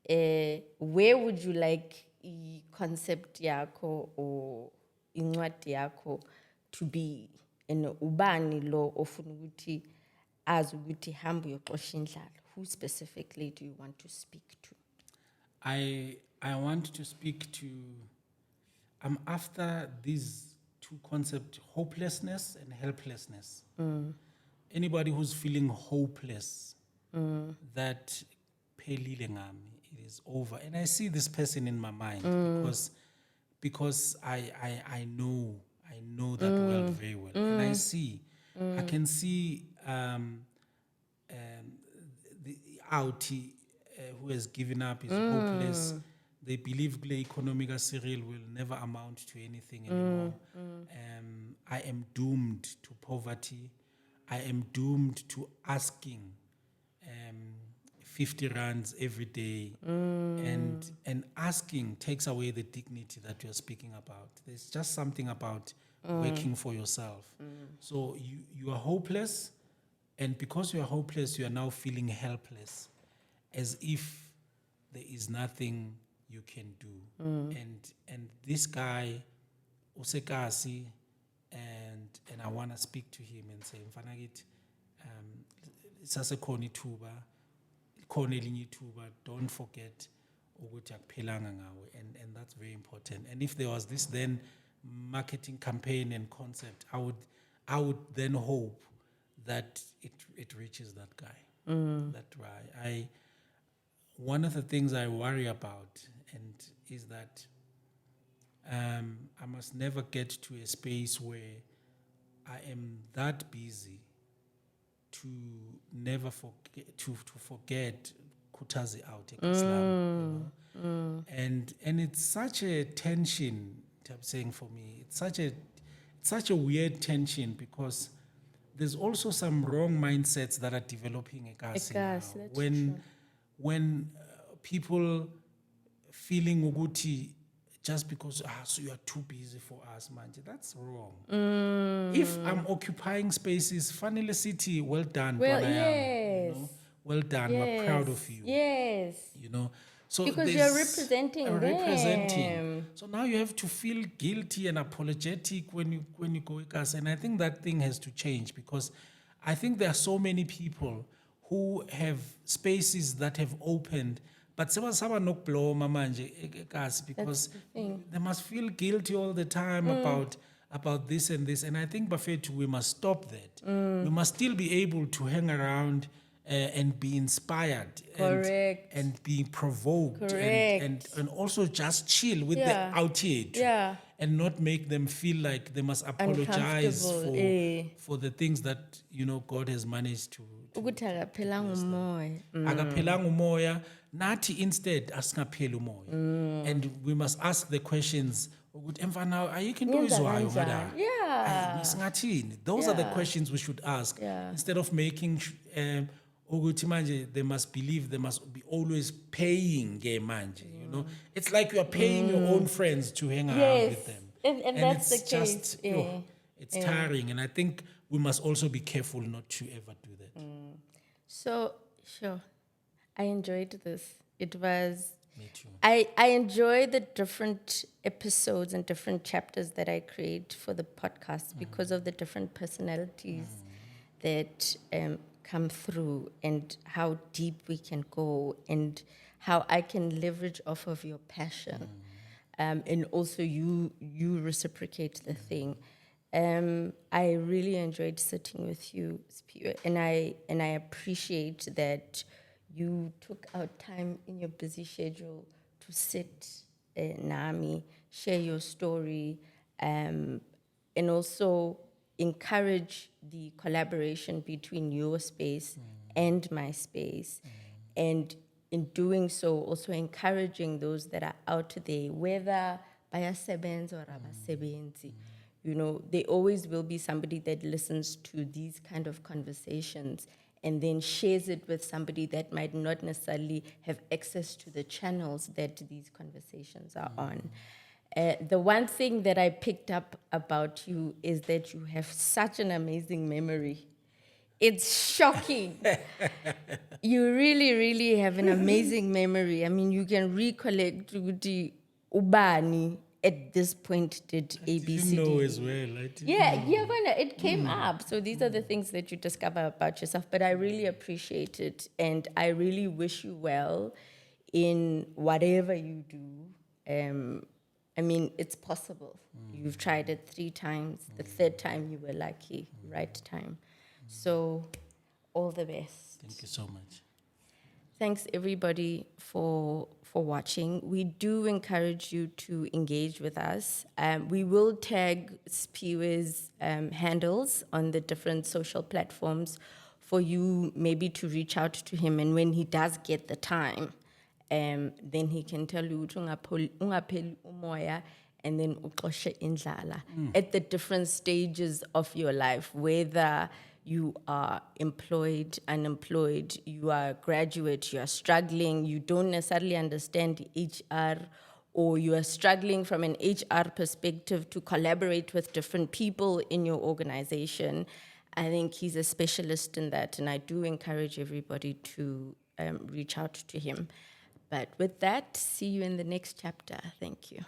where would you like i-concept yakho or incwadi yakho to be? And ubani lo ofuna ukuthi azi ukuthi hamba uyoxosha indlala? Who specifically do you want to speak to? I want to speak to, I'm after these two concepts, hopelessness and helplessness. Anybody who's feeling hopeless, that pelile ngami, it is over. And I see this person in my mind because I know that world very well. And I see, I can see the outie who has given up, is hopeless. They believe the economic serial will never amount to anything anymore. I am doomed to poverty. I am doomed to asking 50 rands every day. And asking takes away the dignity that you're speaking about. There's just something about working for yourself. So you are hopeless, and because you are hopeless, you are now feeling helpless, as if there is nothing you can do. And this guy, Usekasi, and I want to speak to him and say, Mfanagit, sasekhona ithuba, khona elinye ithuba, don't forget ukuthi akuphelanga ngawe, and that's very important. And if there was this then marketing campaign and concept, I would then hope that it reaches that guy. That right. One of the things I worry about is that I must never get to a space where I am that busy to never forget to forget Kutazi out Islam, you know? And it's such a tension, I'm saying, for me. It's such a weird tension, because there's also some wrong mindsets that are developing now. When people feeling uguti just because so you are too busy for us, manje, that's wrong. If I'm occupying spaces, Fanele City, well done, Well, you know? Well done, we're proud of you. Yes. You know, so because you're representing them. So now you have to feel guilty and apologetic when you go with us, and I think that thing has to change, because I think there are so many people who have spaces that have opened, but because they must feel guilty all the time about this and this, and I think Buffett, we must stop that. We must still be able to hang around and be inspired. Correct. And be provoked. Correct. And also just chill with the outage. Yeah. And not make them feel like they must apologize for the things that, you know, God has managed to ukuthi akaphelanga umoya. Akaphelanga umoya, nathi instead asingapheli umoya. And we must ask the questions, ukuthi emfana ayikho into izwayo ngada. Yeah. Those are the questions we should ask, instead of making ukuthi manje they must believe they must be always paying manje, you know. It's like you are paying your own friends to hang around with them. And that's it's the just, case. It's tiring, and I think we must also be careful not to ever do that. So, sure. I enjoyed this. It was... Me too. I enjoy the different episodes and different chapters that I create for the podcast because of the different personalities that come through, and how deep we can go, and how I can leverage off of your passion. And also you reciprocate the thing. I really enjoyed sitting with you, and I appreciate that you took out time in your busy schedule to sit, Nami, share your story, and also encourage the collaboration between your space and my space. And in doing so, also encouraging those that are out there, whether bayasebenza or abasebenzi. You know, there always will be somebody that listens to these kind of conversations and then shares it with somebody that might not necessarily have access to the channels that these conversations are on. The one thing that I picked up about you is that you have such an amazing memory. It's shocking. You really, really have an amazing memory. I mean, you can recollect the ubani at this point did ABCD. You know as well. I didn't Yeah, know. yeah, well, it came up. So these are the things that you discover about yourself. But I really appreciate it, and I really wish you well in whatever you do. I mean, it's possible. You've tried it 3 times. The third time you were lucky, right time. So, all the best. Thank you so much. Thanks everybody for watching. We do encourage you to engage with us. We will tag Spiwe's handles on the different social platforms for you maybe to reach out to him, and when he does get the time, then he can tell you ungapheli umoya and then uxoshe indlala at the different stages of your life, whether you are employed, unemployed, you are a graduate, you are struggling, you don't necessarily understand HR, or you are struggling from an HR perspective to collaborate with different people in your organization. I think he's a specialist in that, and I do encourage everybody to reach out to him. But with that, see you in the next chapter. Thank you.